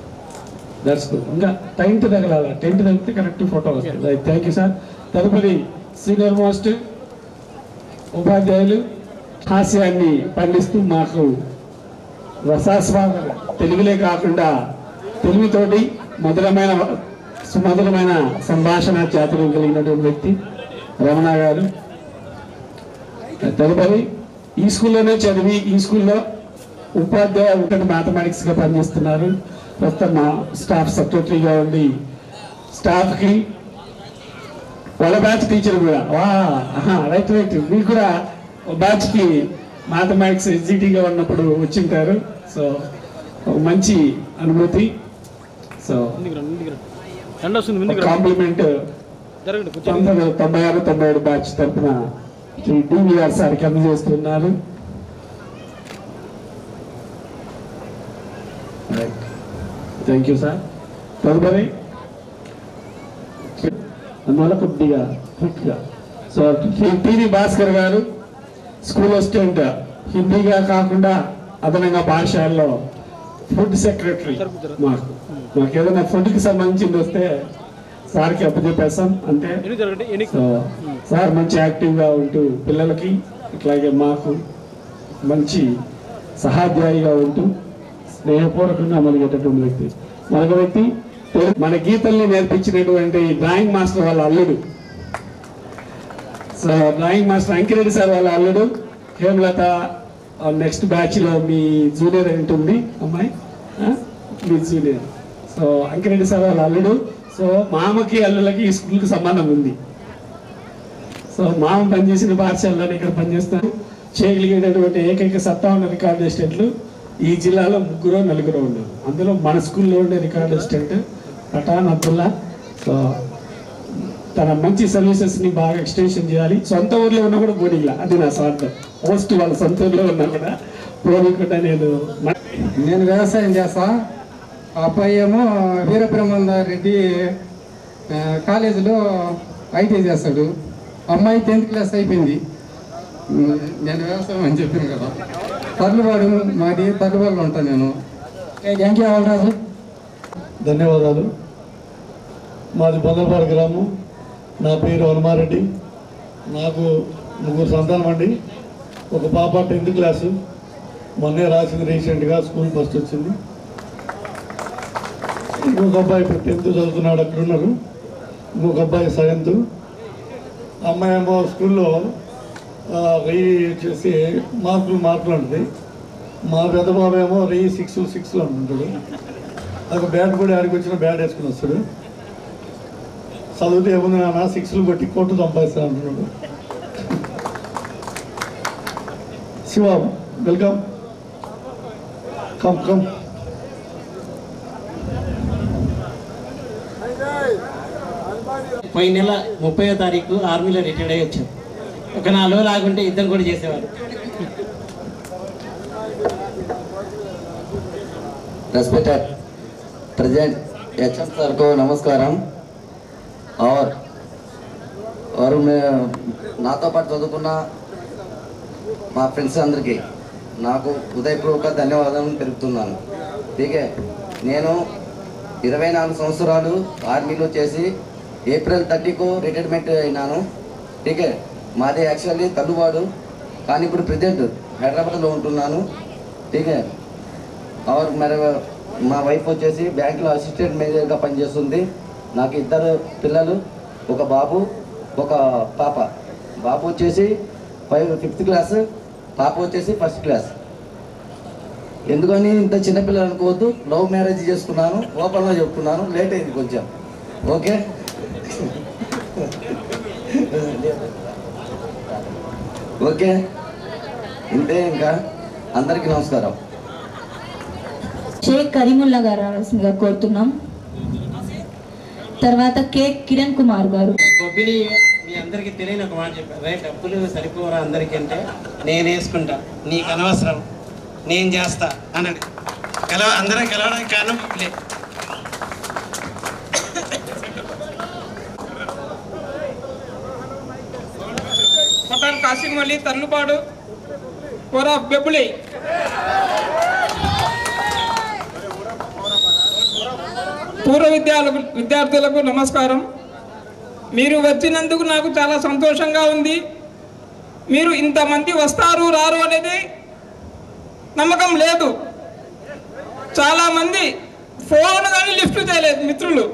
That's good. ఇంకా టెంట్ తగలాలి. టెంట్ తగిలితే కరెక్ట్ ఫోటో వస్తుంది. Thank you sir. తదుపరి సీనియర్ మోస్ట్ ఉపాధ్యాయులు హాస్యాన్ని పండిస్తూ మాకు రసాస్వాద తెలుగులే కాకుండా తెలుగుతోటి సుమధురమైన సంభాషణ చాతుర్యం కలిగినటువంటి వ్యక్తి రమణ గారు. తదుపరి ఈ స్కూల్లోనే చదివి ఈ స్కూల్లో ఉపాధ్యాయులు మ్యాథమెటిక్స్గా పనిచేస్తున్నారు. ప్రస్తుతం మా స్టాఫ్ సెక్రటరీగా ఉండి స్టాఫ్కి వాళ్ళ బ్యాచ్ టీచర్ కూడా రైట్ మీకు కూడా బ్యాచ్కి మ్యాథమెటిక్స్ ఎగ్జిటీగా ఉన్నప్పుడు వచ్చింటారు. సో మంచి అనుభూతి. సో కాంప్లిమెంట్ 96-97 బ్యాచ్ తరఫున శ్రీ డివిఆర్ సార్కి అందజేస్తున్నారు. Thank you sir. తదుపరి అందువల్ల కొద్దిగా క్విక్గా సో టీవీ భాస్కర్ గారు స్కూల్ అసిస్టెంట్, హిందీగా కాకుండా అదనంగా భాషల్లో ఫుడ్ సెక్రటరీ. మాకు ఏదైనా ఫుడ్కి సంబంధించింది వస్తే సార్కి అప్పచెప్పేస్తాం అంతే. సో సార్ మంచి యాక్టివ్గా ఉంటూ పిల్లలకి ఇట్లాగే మాకు మంచి సహాధ్యాయిగా ఉంటూ స్నేహపూర్వకంగా మలిగేటటువంటి వ్యక్తి. మరొక వ్యక్తి మన గీతల్ని నేర్పించినటువంటి డ్రాయింగ్ మాస్టర్ వాళ్ళ అల్లుడు. So drawing master Ankireddy sir వాళ్ళ అల్లుడు హేమలత. నెక్స్ట్ బ్యాచ్లో మీ జూనియర్ ఉంటుంది అమ్మాయి, మీ జూనియర్. సో అంకిరెడ్డి సార్ వాళ్ళ అల్లుడు. సో మామకి అల్లులకి ఈ స్కూల్కి సంబంధం ఉంది. సో మామ పనిచేసిన పాఠశాలలో ఇక్కడ పనిచేస్తారు. చేయగలిగేటటువంటి ఏకైక సత్తా ఉన్న రికార్డ్ అసిస్టెంట్లు ఈ జిల్లాలో 3-4 ఉన్నారు. అందులో మన స్కూల్లో ఉండే record assistant Pathan Abdullah. So తన మంచి సర్వీసెస్ని బాగా ఎక్స్టెన్షన్ చేయాలి. సొంత ఊర్లో ఉన్నా కూడా పోనీలా, అది నా స్వార్థం. పోస్ట్ వాళ్ళ సొంత ఊర్లో ఉన్నా కూడా పోనీకుండా నేను వ్యవసాయం చేస్తా. అబ్బాయి ఏమో వీరబ్రహ్మారెడ్డి కాలేజీలో ఐటీ చేస్తాడు. అమ్మాయి 10th క్లాస్ అయిపోయింది. నేను వ్యవసాయం అని చెప్పాను కదా. తర్లువాడు మాది తర్లువాడలో ఉంటాను నేను. థ్యాంక్ యూ రాజు. ధన్యవాదాలు. మాది బొందలపాడు గ్రామం. నా పేరు హనుమారెడ్డి. నాకు 3 సంతానం అండి. ఒక పాప 10th క్లాసు మొన్నే రాసింది, రీసెంట్గా స్కూల్ ఫస్ట్ వచ్చింది. ఇంకొక అబ్బాయి ఇప్పుడు 10th చదువుతున్నాడు, అక్కడ ఉన్నారు. ఇంకొక అబ్బాయి 7th. అమ్మాయి ఏమో స్కూల్లో చేసి మార్కులు ఉంటుంది. మా పెద్ద బాబు ఏమో 6 అంటుంటాడు. ఒక బ్యాట్ కూడా ఆడికి వచ్చిన బ్యాట్ వేసుకుని వస్తాడు. చదివితే ఏముంది నాన్న 6 కొట్టి కోర్టు సంపాదిస్తాను అంటున్నాడు. Shiva welcome, come. పోయిన నెల 30వ తారీఖు ఆర్మీలో రిటైర్డ్ అయ్యి వచ్చాం. ఒక 4 రోజులు ఆగుంటే యుద్ధం కూడా చేసేవారు. रेस्पेक्टेड प्रेसिडेंट एचएम सर को नमस्कारम. और నాతో పాటు చదువుకున్న మా ఫ్రెండ్స్ అందరికీ నాకు హృదయపూర్వక ధన్యవాదాలు తెలుపుతున్నాను. ఠీకే, నేను 24 సంవత్సరాలు ఆర్మీలో చేసి ఏప్రిల్ 30కు రిటైర్మెంట్ అయినాను. ఠీకే, మాది యాక్చువల్లీ తల్లువాడు, కానీ ఇప్పుడు ప్రెజెంట్ హైదరాబాద్లో ఉంటున్నాను. ఠీకే, మరి మా వైఫ్ వచ్చేసి బ్యాంకులో అసిస్టెంట్ మేనేజర్గా పనిచేస్తుంది. నాకు 2 పిల్లలు, ఒక బాబు ఒక పాప. బాబు వచ్చేసి 5th క్లాస్, పాప వచ్చేసి 1st క్లాస్. ఎందుకని ఇంత చిన్నపిల్లలు అనుకోవద్దు, లవ్ మ్యారేజ్ చేసుకున్నాను. ఓపెన్గా చెప్తున్నాను, లేట్ అయింది కొంచెం. ఓకే, ఓకే, ఇంతే. ఇంకా అందరికీ నమస్కారం. షేక్ కరీముల్లా గారు రావాల్సిందిగా కోరుతున్నాం. తర్వాత కే కిరణ్ కుమార్ గారు. బొబ్బిలి మీ అందరికీ తెలియని ఒక మాట చెప్పారు, రైట్? డబ్బులు సరిపోరా అందరికీ అంటే నేను వేసుకుంటా, నీకు అనవసరం, నేను చేస్తా అనండి. అందరం గెలవడానికి కారణం బొబ్బిలి. పఠాన్ కాసిం అలీ తర్లుపాడు కోరా బెబ్బులి. పూర్వ విద్యార్థులకు నమస్కారం. మీరు వచ్చినందుకు నాకు చాలా సంతోషంగా ఉంది. మీరు ఇంతమంది వస్తారు రారు అనేది నమ్మకం లేదు. చాలామంది ఫోన్ కానీ లిఫ్ట్ చేయలేదు మిత్రులు.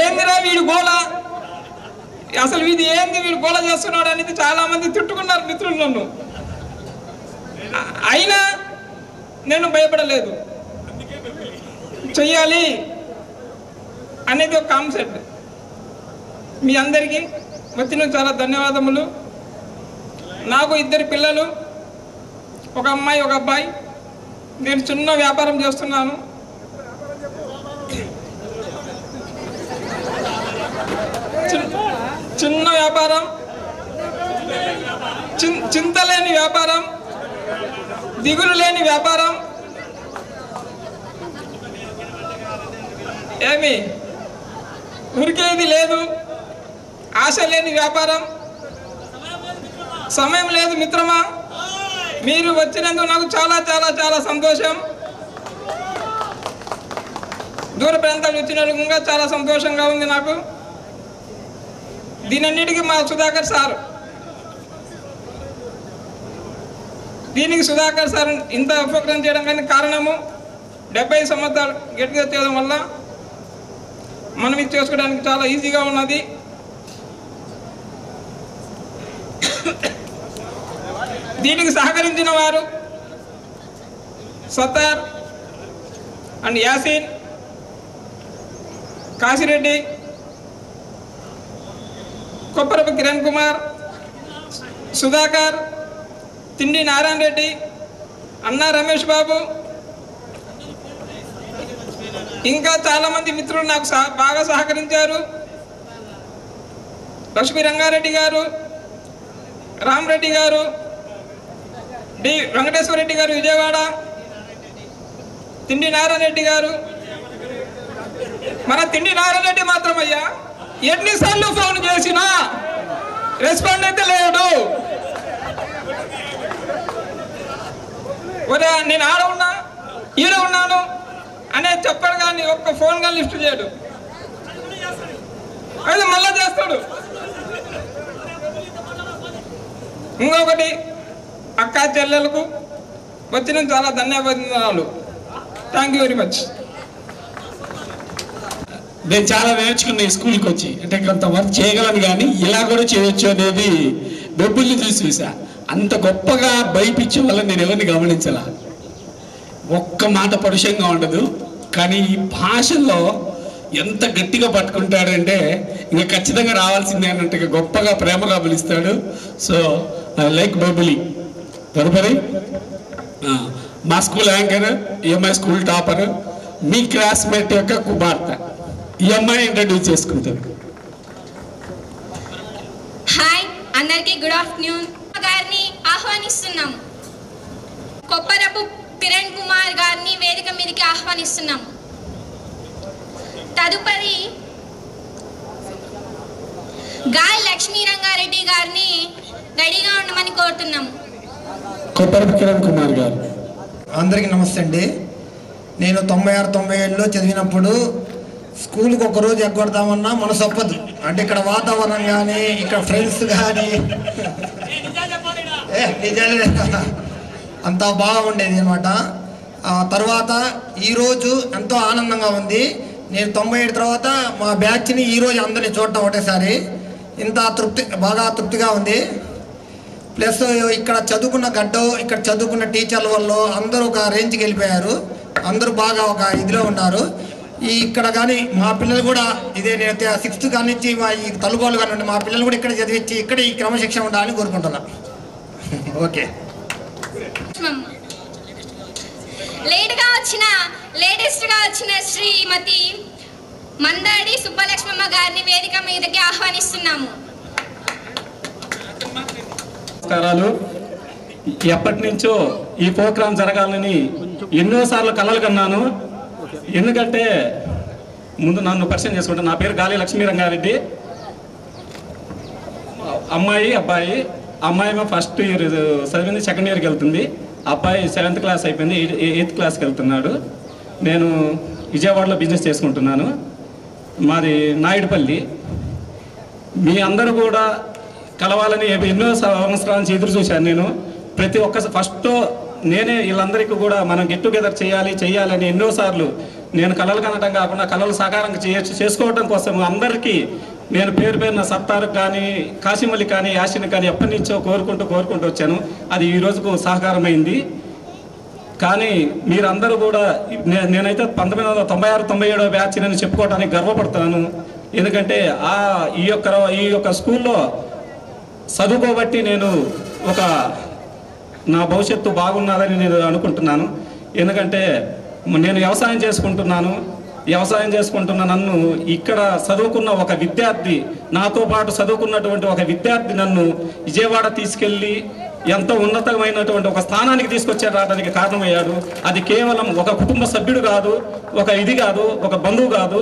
ఏందిరా వీడు గోళ, అసలు వీడు ఏంది వీడు గోళ చేస్తున్నాడు అనేది చాలామంది తిట్టుకున్నారు మిత్రులు నన్ను. అయినా నేను భయపడలేదు. చెయ్యాలి అనేది ఒక కాన్సెప్ట్. మీ అందరికీ వచ్చిన చాలా ధన్యవాదములు. నాకు 2 పిల్లలు, ఒక అమ్మాయి ఒక అబ్బాయి. నేను చిన్న వ్యాపారం చేస్తున్నాను. చిన్న వ్యాపారం, చింత లేని వ్యాపారం, దిగులు లేని వ్యాపారం. ఏమి ఉరికేది లేదు, ఆశ లేని వ్యాపారం. సమయం లేదు మిత్రమా. మీరు వచ్చినందుకు నాకు చాలా చాలా చాలా సంతోషం. దూర ప్రాంతాలు వచ్చినందుకు ఇంకా చాలా సంతోషంగా ఉంది నాకు. దీనన్నిటికీ మా సుధాకర్ సార్, దీనికి సుధాకర్ సార్ ఇంత ఉపక్రమం చేయడం కానీ కారణము 70 సంవత్సరాలు గట్టిగా చేయడం వల్ల మనం ఇది చేసుకోవడానికి చాలా ఈజీగా ఉన్నది. దీనికి సహకరించిన వారు సత్తార్ అండ్ యాసిన్, కాశిరెడ్డి, కొప్పరపు కిరణ్ కుమార్, సుధాకర్, తిండి నారాయణ రెడ్డి, అన్నా రమేష్ బాబు, ఇంకా చాలామంది మిత్రులు నాకు బాగా సహకరించారు. లక్ష్మీ రంగారెడ్డి గారు, రామరెడ్డి గారు, డి వెంకటేశ్వర రెడ్డి గారు విజయవాడ, తిండి నారాయణ రెడ్డి గారు. మన తిండి నారాయణ రెడ్డి మాత్రమయ్యా ఎన్నిసార్లు ఫోన్ చేసినా రెస్పాండ్ అయితే లేడు. ఒరే నేను ఆడ ఉన్నా ఈడ ఉన్నాను అనేది చెప్పాడు కానీ ఒక్క ఫోన్ కానీ లిఫ్ట్ చేయడు. అయితే మళ్ళా చేస్తాడు. ఇంకొకటి అక్క చెల్లెలకు వచ్చిన చాలా ధన్యవాదాలు. Thank you very much. నేను చాలా నేర్చుకున్నా ఈ స్కూల్కి వచ్చి. అంటే కొంతమంది చేయగలను కానీ ఇలా కూడా చేయొచ్చు అనేది బొబ్బుల్ని చూసా. అంత గొప్పగా భయపించే వల్ల నేను ఎవరిని గమనించాల. ఒక్క మాట పరుషంగా ఉండదు, కానీ ఈ భాషలో ఎంత గట్టిగా పట్టుకుంటాడంటే ఇంకా ఖచ్చితంగా రావాల్సిందే అన్నట్టుగా గొప్పగా ప్రేమగా పిలుస్తాడు. So I like బొబ్బులి. తదుపరి మా స్కూల్ యాంకర్, ఈ అమ్మాయి స్కూల్ టాపర్, మీ క్లాస్మేట్ యొక్క కుమార్తె. ఈ అమ్మాయి ఇంట్రడ్యూస్ చేసుకుంటారు. హాయ్ అందరికీ గుడ్ ఆఫ్టర్నూన్. గారిని ఆహ్వానిస్తున్నాం. కొప్పరపు కిరణ్ కుమార్ గారిని వేదిక మీదకి ఆహ్వానిస్తున్నాం. తదుపరి గాలి లక్ష్మీ రంగారెడ్డి గారిని రెడీగా ఉండమని కోరుతున్నాం. కొప్పరపు కిరణ్ కుమార్ గారు. అందరికీ నమస్తే అండి. నేను 96-97లో చదివినప్పుడు స్కూల్కి ఒకరోజు ఎగ్గొడదామన్నా మనసు ఒప్పదు. అంటే ఇక్కడ వాతావరణం కానీ ఇక్కడ ఫ్రెండ్స్ కానీ నిజాలే అంతా బాగుండేది అనమాట. తర్వాత ఈరోజు ఎంతో ఆనందంగా ఉంది. నేను 97 తర్వాత మా బ్యాచ్ని ఈరోజు అందరినీ చూడటం ఒకటేసారి ఇంత బాగా తృప్తిగా ఉంది. ప్లస్ ఇక్కడ చదువుకున్న గడ్డ, ఇక్కడ చదువుకున్న టీచర్ల వల్ల అందరూ ఒక రేంజ్కి వెళ్ళిపోయారు. అందరూ బాగా ఒక ఇదిలో ఉన్నారు. ఇక్కడ కానీ మా పిల్లలు కూడా ఇదే, నేను 6th కానీ ఈ తలుగోలు కానీ మా పిల్లలు కూడా ఇక్కడ చదివించి ఇక్కడ ఈ క్రమశిక్షణ ఉండాలని కోరుకుంటున్నా. ఓకే. లేటెస్ట్గా వచ్చిన శ్రీమతి మందాడి సుబ్బలక్ష్మమ్మ గారిని వేదిక మీదకి ఆహ్వానిస్తున్నాము. నమస్కారాలు. ఎప్పటి నుంచో ఈ ప్రోగ్రాం జరగాలని ఎన్నోసార్లు కలలు కన్నాను. ఎందుకంటే ముందు నన్ను పరిచయం చేసుకుంటే, నా పేరు గాలి లక్ష్మీ రంగారెడ్డి. అమ్మాయి అబ్బాయి. అమ్మాయి ఫస్ట్ ఇయర్ చదివింది, 2nd ఇయర్కి వెళ్తుంది. అబ్బాయి 7th క్లాస్ అయిపోయింది, 8th క్లాస్కి వెళ్తున్నాడు. నేను విజయవాడలో బిజినెస్ చేసుకుంటున్నాను. మాది నాయుడుపల్లి. మీ అందరూ కూడా కలవాలని ఎన్నో సంవత్సరాల నుంచి ఎదురు చూశాను నేను. ప్రతి ఒక్క ఫస్ట్ నేనే వీళ్ళందరికీ కూడా మనం గెట్ టుగెదర్ చేయాలని ఎన్నోసార్లు నేను కళలు కనటం కాకుండా కళలు సాకారం చేసుకోవడం కోసం అందరికీ నేను పేరున సత్తారుకు కానీ కాశీమల్లి కానీ యాసిన్ కానీ ఎప్పటి నుంచో కోరుకుంటూ వచ్చాను. అది ఈ రోజుకు సహకారమైంది. కానీ మీరందరూ కూడా నేనైతే 1996-97 బ్యాచ్ నేను చెప్పుకోవడానికి గర్వపడతాను. ఎందుకంటే ఈ యొక్క స్కూల్లో చదువుకోబట్టి నేను నా భవిష్యత్తు బాగున్నదని నేను అనుకుంటున్నాను. ఎందుకంటే నేను వ్యవసాయం చేసుకుంటున్న నన్ను ఇక్కడ చదువుకున్న ఒక విద్యార్థి, నాతో పాటు చదువుకున్నటువంటి ఒక విద్యార్థి నన్ను విజయవాడ తీసుకెళ్ళి ఎంతో ఉన్నతమైనటువంటి ఒక స్థానానికి తీసుకొచ్చేయడానికి కారణమయ్యాడు. అది కేవలం ఒక కుటుంబ సభ్యుడు కాదు, ఒక బంధువు కాదు,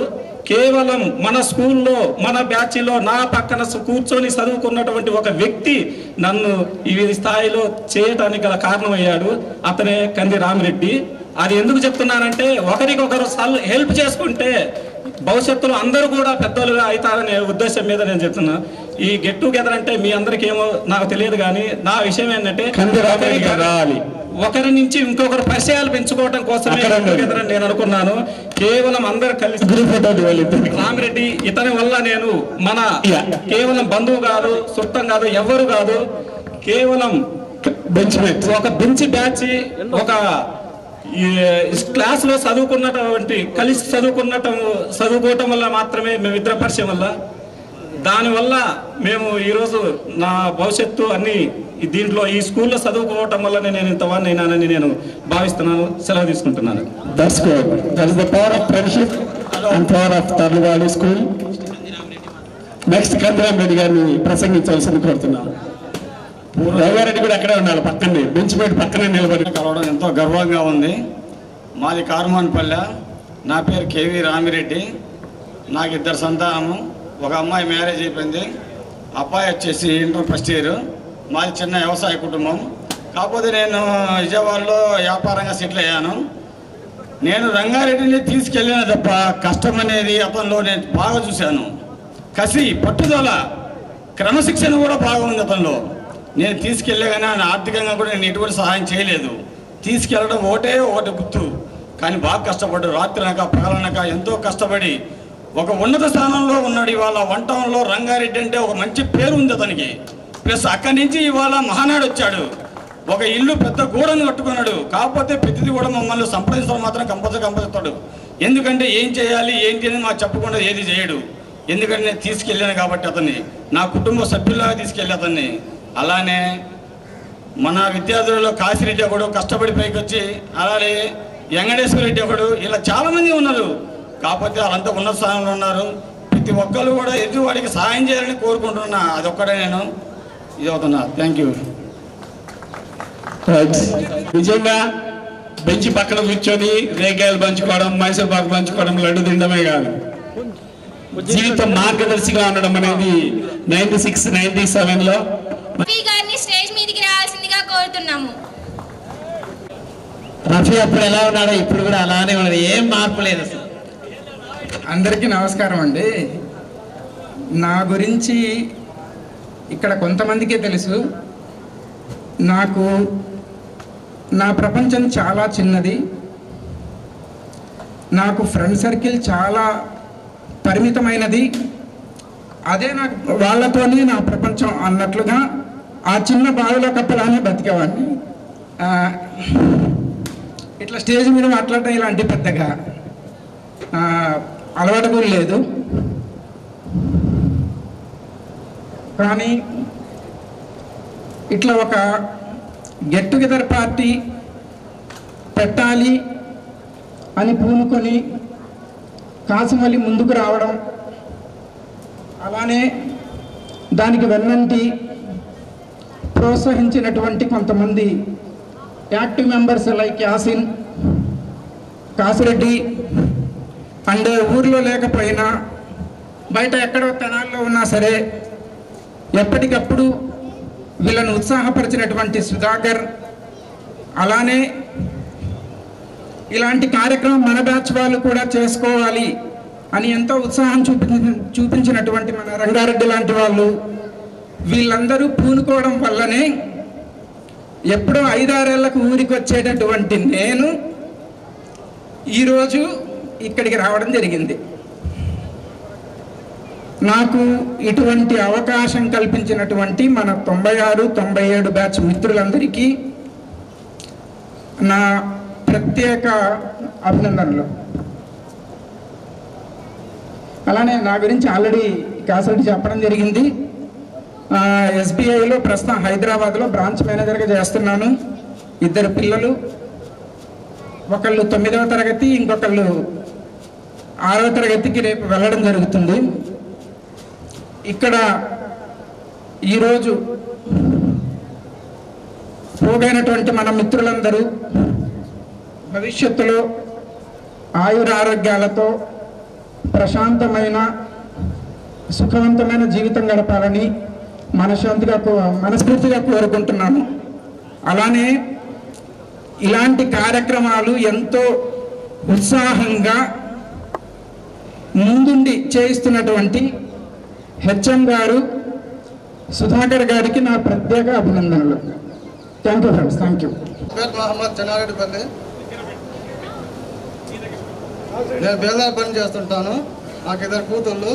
కేవలం మన స్కూల్లో మన బ్యాచ్లో నా పక్కన కూర్చొని చదువుకున్నటువంటి ఒక వ్యక్తి నన్ను ఈ స్థాయిలో చేయటానికి గల కారణమయ్యాడు. అతనే కంది రామిరెడ్డి. అది ఎందుకు చెప్తున్నానంటే ఒకరికొకరు హెల్ప్ చేసుకుంటే భవిష్యత్తులో అందరూ కూడా పెద్దలుగా అవుతారనే ఉద్దేశం మీద నేను చెప్తున్నా. ఈ గెట్ టుగెదర్ అంటే మీ అందరికీ ఏమో నాకు తెలియదు, కానీ నా విషయం ఏంటంటే ఒకరి నుంచి ఇంకొకరు పరిచయాలు పెంచుకోవడం కోసమే నేను అనుకున్నాను. కేవలం అందరు కలిసి రామిరెడ్డి ఇతని వల్ల నేను కేవలం బంధువు కాదు, చుట్టం కాదు, ఎవరు కాదు, కేవలం ఒక బెంచ్ బ్యాచ్ ఒక క్లాస్ లో కలిసి చదువుకోవటం వల్ల మాత్రమే మేమిద్దరు పరిచయం వల్ల, దానివల్ల మేము ఈరోజు నా భవిష్యత్తు అన్ని దీంట్లో ఈ స్కూల్లో చదువుకోవటం వల్ల నేను ఇంతవాడిని అయినానని నేను భావిస్తున్నాను. సెలవు తీసుకుంటున్నాను. That's good. That is the power of friendship and power of Tarluwadi School. Next Kandiramireddy గారిని ప్రసంగించవలసింది కోరుతున్నాను. రఘుగారెడ్డి కూడా అక్కడే ఉండాలి, పక్కనే బెంచ్ మీద పక్కనే నిలబడి కలవడం ఎంతో గర్వంగా ఉంది. మాది కారుమాన్పల్లె. నా పేరు కేవీ రామిరెడ్డి. నాకు 2 సంతానము. ఒక అమ్మాయి మ్యారేజ్ అయిపోయింది, అబ్బాయి వచ్చేసి ఇంటర్ ఫస్ట్ ఇయర్. మాది చిన్న వ్యవసాయ కుటుంబం. కాకపోతే నేను విజయవాడలో వ్యాపారంగా సెటిల్ అయ్యాను. నేను రంగారెడ్డిని తీసుకెళ్ళిన తప్ప కష్టం అనేది అతనిలో నేను బాగా చూశాను. కసి, పట్టుదల, క్రమశిక్షణ కూడా బాగా ఉంది అతనిలో. నేను తీసుకెళ్ళగానే ఆయన ఆర్థికంగా కూడా నేను ఎటువంటి సహాయం చేయలేదు. తీసుకెళ్ళడం ఒకటి గుర్తు, కానీ బాగా కష్టపడ్డాడు. రాత్రి అనక పగలనక ఎంతో కష్టపడి ఒక ఉన్నత స్థానంలో ఉన్నాడు. ఇవాళ 1 టౌన్లో రంగారెడ్డి అంటే ఒక మంచి పేరు ఉంది అతనికి. ప్లస్ అక్కడి నుంచి ఇవాళ మహానాడు వచ్చాడు, ఒక ఇల్లు పెద్ద గూడను కట్టుకున్నాడు. కాకపోతే ప్రతిదీ కూడా మమ్మల్ని సంప్రదించడం మాత్రం కంపల్సరీ. ఎందుకంటే ఏం చేయాలి ఏంటి అని మాకు చెప్పకుండా ఏది చేయడు. ఎందుకంటే నేను తీసుకెళ్ళాను కాబట్టి అతన్ని నా కుటుంబ సభ్యుల్లాగా తీసుకెళ్ళి అతన్ని. అలానే మన విద్యార్థులలో కాశీరెడ్డి ఒకడు కష్టపడి పైకి వచ్చి, అలాగే వెంకటేశ్వర రెడ్డి ఒకడు, ఇలా చాలామంది ఉన్నారు. కాకపోతే వాళ్ళంతా ఉన్నత స్థానంలో ఉన్నారు. ప్రతి ఒక్కరు కూడా ఎదుటివాడికి సహాయం చేయాలని కోరుకుంటున్నా. అదొక్కడే నేను ఇది అవుతున్నా. Thank you. నిజంగా బెంచి పక్కన కూర్చొని రేగాయలు పంచుకోవడం, మైసూర్ పాకు పంచుకోవడం, లడ్డు తినడమే కాదు, జీవితం మార్గదర్శిగా ఉండడం అనేది 96-97లో స్టేజ్ మీదకి రావాల్సిందిగా కోరుతున్నాము. రఫీ అప్పుడు ఎలా ఉన్నాడో ఇప్పుడు కూడా అలానే ఉన్నాడు, ఏం మార్పు లేదు అసలు. అందరికీ నమస్కారం అండి. నా గురించి ఇక్కడ కొంతమందికే తెలుసు. నాకు నా ప్రపంచం చాలా చిన్నది. నాకు ఫ్రెండ్ సర్కిల్ చాలా పరిమితమైనది. అదే నాకు వాళ్ళతోనే నా ప్రపంచం అన్నట్లుగా ఆ చిన్న బావిలో కప్పలానే బతికేవాడిని. ఇట్లా స్టేజ్ మీద మాట్లాడటం ఇలాంటి పెద్దగా అలవాటు కూడా లేదు. కానీ ఇట్లా ఒక గెట్ టుగెదర్ పార్టీ పెట్టాలి అని పూనుకొని కాసిమల్లి ముందుకు రావడం, అలానే దానికి వెన్నంటి ప్రోత్సహించినటువంటి కొంతమంది active members like Yasin, Kasireddy and ఊర్లో లేకపోయినా బయట ఎక్కడో తెనాల్లో ఉన్నా సరే ఎప్పటికప్పుడు వీళ్ళను ఉత్సాహపరిచినటువంటి సుధాకర్, అలానే ఇలాంటి కార్యక్రమం మన బ్యాచ్ వాళ్ళు కూడా చేసుకోవాలి అని ఎంతో ఉత్సాహం చూపించినటువంటి మన రంగారెడ్డి లాంటి వాళ్ళు, వీళ్ళందరూ పూనుకోవడం వల్లనే ఎప్పుడో 5-6 ఏళ్లకు ఊరికి వచ్చేటటువంటి నేను ఈరోజు ఇక్కడికి రావడం జరిగింది. నాకు ఇటువంటి అవకాశం కల్పించినటువంటి మన 96-97 బ్యాచ్ మిత్రులందరికీ నా ప్రత్యేక అభినందనలు. అలానే నా గురించి ఆల్రెడీ కాసటి చెప్పడం జరిగింది. SBIలో ప్రస్తుతం హైదరాబాద్లో బ్రాంచ్ మేనేజర్గా చేస్తున్నాను. 2 పిల్లలు, ఒకళ్ళు 9వ తరగతి, ఇంకొకళ్ళు 6వ తరగతికి రేపు వెళ్ళడం జరుగుతుంది. ఇక్కడ ఈరోజు పోగైనటువంటి మన మిత్రులందరూ భవిష్యత్తులో ఆయురారోగ్యాలతో ప్రశాంతమైన సుఖవంతమైన జీవితం గడపాలని మనస్ఫూర్తిగా కోరుకుంటున్నాను. అలానే ఇలాంటి కార్యక్రమాలు ఎంతో ఉత్సాహంగా ముందుండి చేయిస్తున్నటువంటి HM గారు సుధాకర్ గారికి నా ప్రత్యేక అభినందనలు. Thank you friends. Thank you. Mohammed Chennareddipalli. నేను బేల్దార్ పని చేస్తుంటాను. నాకు 2 కూతుళ్ళు.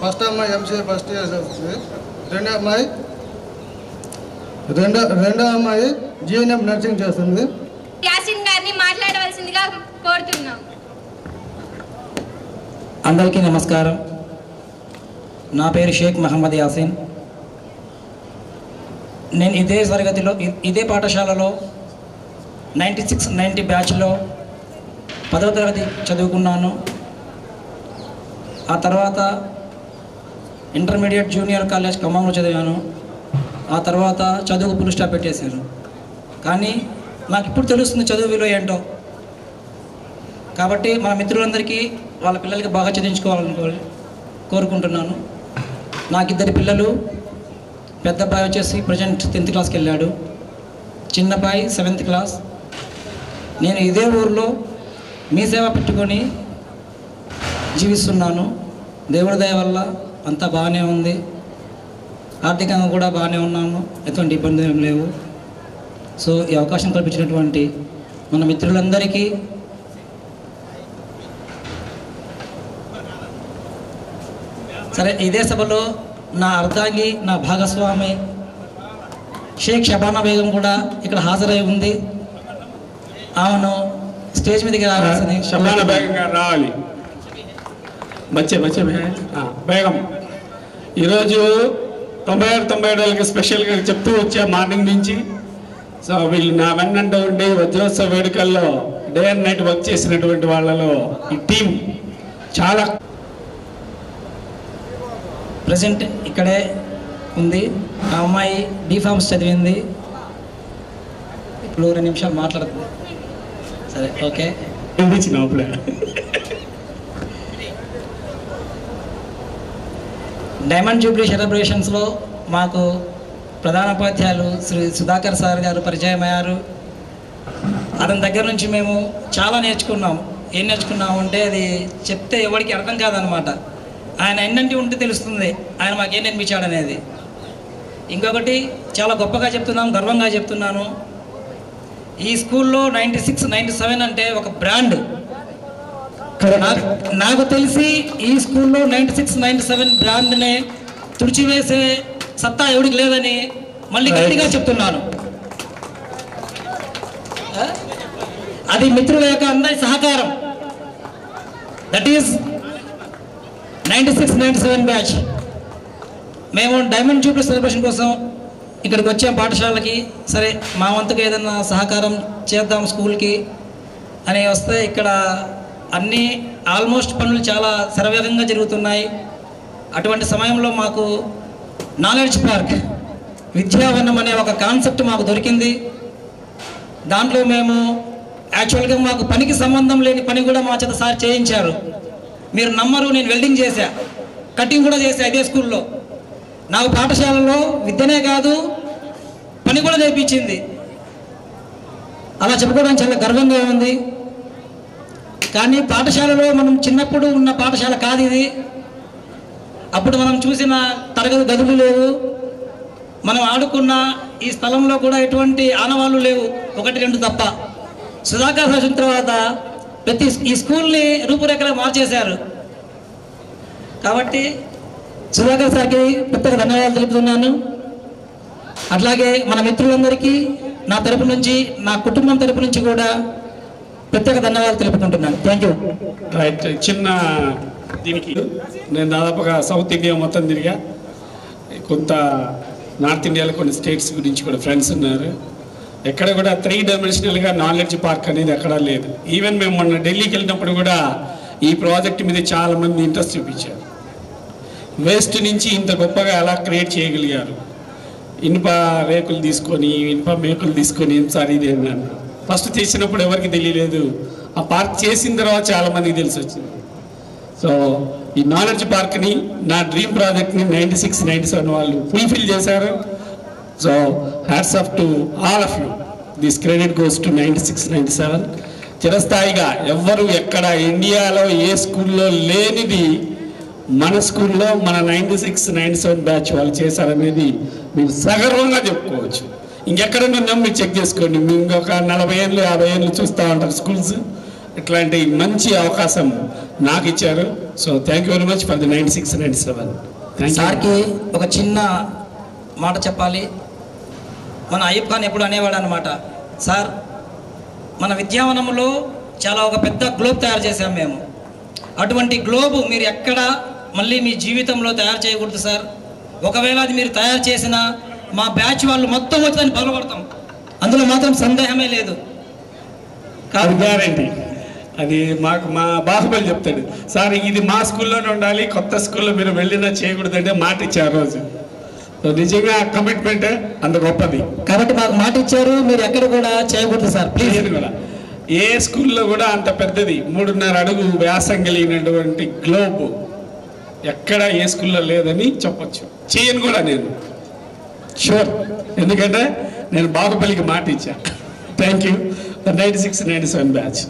ఫస్ట్ అమ్మాయి MCA ఫస్ట్ ఇయర్ చదువుతుంది. రెండో అమ్మాయి GNM నర్సింగ్ చేస్తుంది. యాసిన్ గారిని మాట్లాడవలసిందిగా కోరుతున్నాం. అందరికీ నమస్కారం. నా పేరు షేక్ మహమ్మద్ యాసిన్. నేను ఇదే తరగతిలో ఇదే పాఠశాలలో 96-90 బ్యాచ్లో 10వ తరగతి చదువుకున్నాను. ఆ తర్వాత ఇంటర్మీడియట్ జూనియర్ కాలేజ్ ఖమ్మంలో చదివాను. ఆ తర్వాత చదువు ఫుల్ స్టాప్ పెట్టేశాను. కానీ నాకు ఇప్పుడు తెలుస్తుంది చదువు విలువ ఏంటో. కాబట్టి మన మిత్రులందరికీ వాళ్ళ పిల్లలకి బాగా చదివించుకోవాలని కోరుకుంటున్నాను. నాకు 2 పిల్లలు. పెద్ద అబ్బాయి వచ్చేసి ప్రజెంట్ 10th క్లాస్కి వెళ్ళాడు. చిన్న అబ్బాయి 7th క్లాస్. నేను ఇదే ఊరిలో మీ సేవ పెట్టుకొని జీవిస్తున్నాను. దేవుడి దయ వల్ల అంతా బాగానే ఉంది. ఆర్థికంగా కూడా బాగానే ఉన్నాను. ఎటువంటి ఇబ్బందులు ఏం లేవు. సో ఈ అవకాశం కల్పించినటువంటి మన మిత్రులందరికీ సరే ఇదే సభలో నా అర్ధాంగి నా భాగస్వామి షేక్ షబానా బేగం కూడా ఇక్కడ హాజరై ఉంది. ఆమెను స్టేజ్ మీదకి రావాల్సింది. షబానా బేగం గారు రావాలి. బచ్చే బేగం ఈరోజు 96-97 స్పెషల్గా చెప్తూ వచ్చా మార్నింగ్ నుంచి. సో వీళ్ళు నా వెన్నంటే ఉండి వజ్రోత్సవ వేడుకల్లో డే అండ్ నైట్ వర్క్ చేసినటువంటి వాళ్ళలో ఈ టీం చాలా ప్రజెంట్ ఇక్కడే ఉంది. ఆ అమ్మాయి D.Pharms చదివింది. ఇప్పుడు 2 నిమిషాలు మాట్లాడుతుంది. సరే ఓకే. డైమండ్ జూబ్లీ సెలబ్రేషన్స్లో మాకు ప్రధాన ఉపాధ్యాయులు శ్రీ సుధాకర్ సార్ గారు పరిచయం అయ్యారు. అతని దగ్గర నుంచి మేము చాలా నేర్చుకున్నాం. ఏం నేర్చుకున్నాము అంటే అది చెప్తే ఎవరికి అర్థం కాదనమాట. ఆయన ఎన్నంటి ఉంటే తెలుస్తుంది ఆయన మాకేం నేర్పించాడు అనేది. ఇంకొకటి చాలా గొప్పగా చెప్తున్నాను, గర్వంగా చెప్తున్నాను. ఈ స్కూల్లో 96-97 అంటే ఒక బ్రాండ్. నాకు తెలిసి ఈ స్కూల్లో 96-97 బ్రాండ్నే తుడిచివేసే సత్తా ఎవరికి లేదని మళ్ళీ గట్టిగా చెప్తున్నాను. అది మిత్రుల యొక్క అందరి సహకారం. That is 96-97 batch. మేము డైమండ్ జూబ్లీ సెలబ్రేషన్ కోసం ఇక్కడికి వచ్చాం పాఠశాలకి. సరే మా వంతుకు ఏదైనా సహకారం చేద్దాం స్కూల్కి అని వస్తే ఇక్కడ అన్నీ ఆల్మోస్ట్ పనులు చాలా శరవేగంగా జరుగుతున్నాయి. అటువంటి సమయంలో మాకు నాలెడ్జ్ పార్క్ విద్యావనం అనే ఒక కాన్సెప్ట్ మాకు దొరికింది. దాంట్లో మేము యాక్చువల్గా మాకు పనికి సంబంధం లేని పని కూడా మా చేత సార్ చేయించారు. మీరు నమ్మరు, నేను వెల్డింగ్ చేశా, కటింగ్ కూడా చేశా ఇదే స్కూల్లో. నాకు పాఠశాలలో విద్యనే కాదు పని కూడా నేర్పించింది. అలా చెప్పుకోవడానికి చాలా గర్వంగా ఉంది. కానీ పాఠశాలలో మనం చిన్నప్పుడు ఉన్న పాఠశాల కాదు ఇది. అప్పుడు మనం చూసిన తరగతి గదులు లేవు, మనం ఆడుకున్న ఈ స్థలంలో కూడా ఎటువంటి ఆనవాళ్ళు లేవు, 1-2 తప్ప. సుధాకర్ సార్ వచ్చిన తర్వాత ప్రతి ఈ స్కూల్ని రూపురేఖలు మార్చేశారు. కాబట్టి సుధాకర్ సార్కి ప్రత్యేక ధన్యవాదాలు తెలుపుతున్నాను. అట్లాగే మన మిత్రులందరికీ నా తరపు నుంచి, నా కుటుంబం తరపు నుంచి కూడా ప్రత్యేక ధన్యవాదాలు తెలుపుకుంటున్నాను. Thank you. రైట్. చిన్న దీనికి నేను దాదాపుగా సౌత్ ఇండియా మొత్తం తిరిగా, కొంత నార్త్ ఇండియాలో కొన్ని స్టేట్స్ గురించి కూడా ఫ్రెండ్స్ ఉన్నారు. ఎక్కడ కూడా 3 డైమెన్షనల్గా నాలెడ్జ్ పార్క్ అనేది ఎక్కడా లేదు. ఈవెన్ మేము మొన్న ఢిల్లీకి వెళ్ళినప్పుడు కూడా ఈ ప్రాజెక్ట్ మీద చాలామంది ఇంట్రెస్ట్ చూపించారు. వేస్ట్ నుంచి ఇంత గొప్పగా ఎలా క్రియేట్ చేయగలిగారు, ఇనుప రేకులు తీసుకొని, ఇనుప మేకులు తీసుకొని, సార్ ఇది అన్నాను. ఫస్ట్ చేసినప్పుడు ఎవరికి తెలియలేదు, ఆ పార్క్ చేసిన తర్వాత చాలామందికి తెలిసి వచ్చింది. సో ఈ నాలెడ్జ్ పార్క్ని, నా డ్రీమ్ ప్రాజెక్ట్ని 96-97 వాళ్ళు ఫుల్ఫిల్ చేశారు. So hats off to all of you. This credit goes to 96-97. చిరస్థాయిగా ఎవ్వరు ఎక్కడ ఇండియాలో ఏ స్కూల్లో లేనిది మన స్కూల్లో మన 96-97 బ్యాచ్ వాళ్ళు చేశారనేది మీరు సగర్వంగా చెప్పుకోవచ్చు. ఇంకెక్కడైనా ఉన్నాం మీరు చెక్ చేసుకోండి. మేము ఇంకొక 40 ఏళ్ళు 50 ఏళ్ళు చూస్తూ ఉంటారు స్కూల్స్. ఇట్లాంటి మంచి అవకాశం నాకు ఇచ్చారు. So thank you very much for the 96-97. సార్కి ఒక చిన్న మాట చెప్పాలి. మన అయ్యప్ప ఖాన్ ఎప్పుడు అనేవాడు అనమాట, సార్ మన విద్యావనంలో చాలా ఒక పెద్ద గ్లోబ్ తయారు చేశాం మేము. అటువంటి గ్లోబ్ మీరు ఎక్కడ మళ్ళీ మీ జీవితంలో తయారు చేయకూడదు సార్. ఒకవేళ అది మీరు తయారు చేసిన మా బ్యాచ్ వాళ్ళు మొత్తం వచ్చి దాన్ని పగలగొడతాం, అందులో మాత్రం సందేహమే లేదు. గ్యారంటీ. అది మాకు మా బాహుబలి చెప్తాడు, సార్ ఇది మా స్కూల్లోనే ఉండాలి, కొత్త స్కూల్లో మీరు వెళ్ళినా చేయకూడదంటే మాట ఇచ్చారు ఆ రోజు. నిజంగా కమిట్మెంట్ అంత గొప్పది. కాబట్టి మాకు మాట ఇచ్చారు, మీరు ఎక్కడ కూడా చేయకూడదు సార్ ప్లీజ్. కూడా ఏ స్కూల్లో కూడా అంత పెద్దది 3.5 అడుగు వ్యాసం కలిగినటువంటి గ్లోబ్ ఎక్కడ ఏ స్కూల్లో లేదని చెప్పొచ్చు. చేయను కూడా నేను షూర్, ఎందుకంటే నేను బాహుబలికి మాట ఇచ్చా. Thank you. 96-97 బ్యాచ్.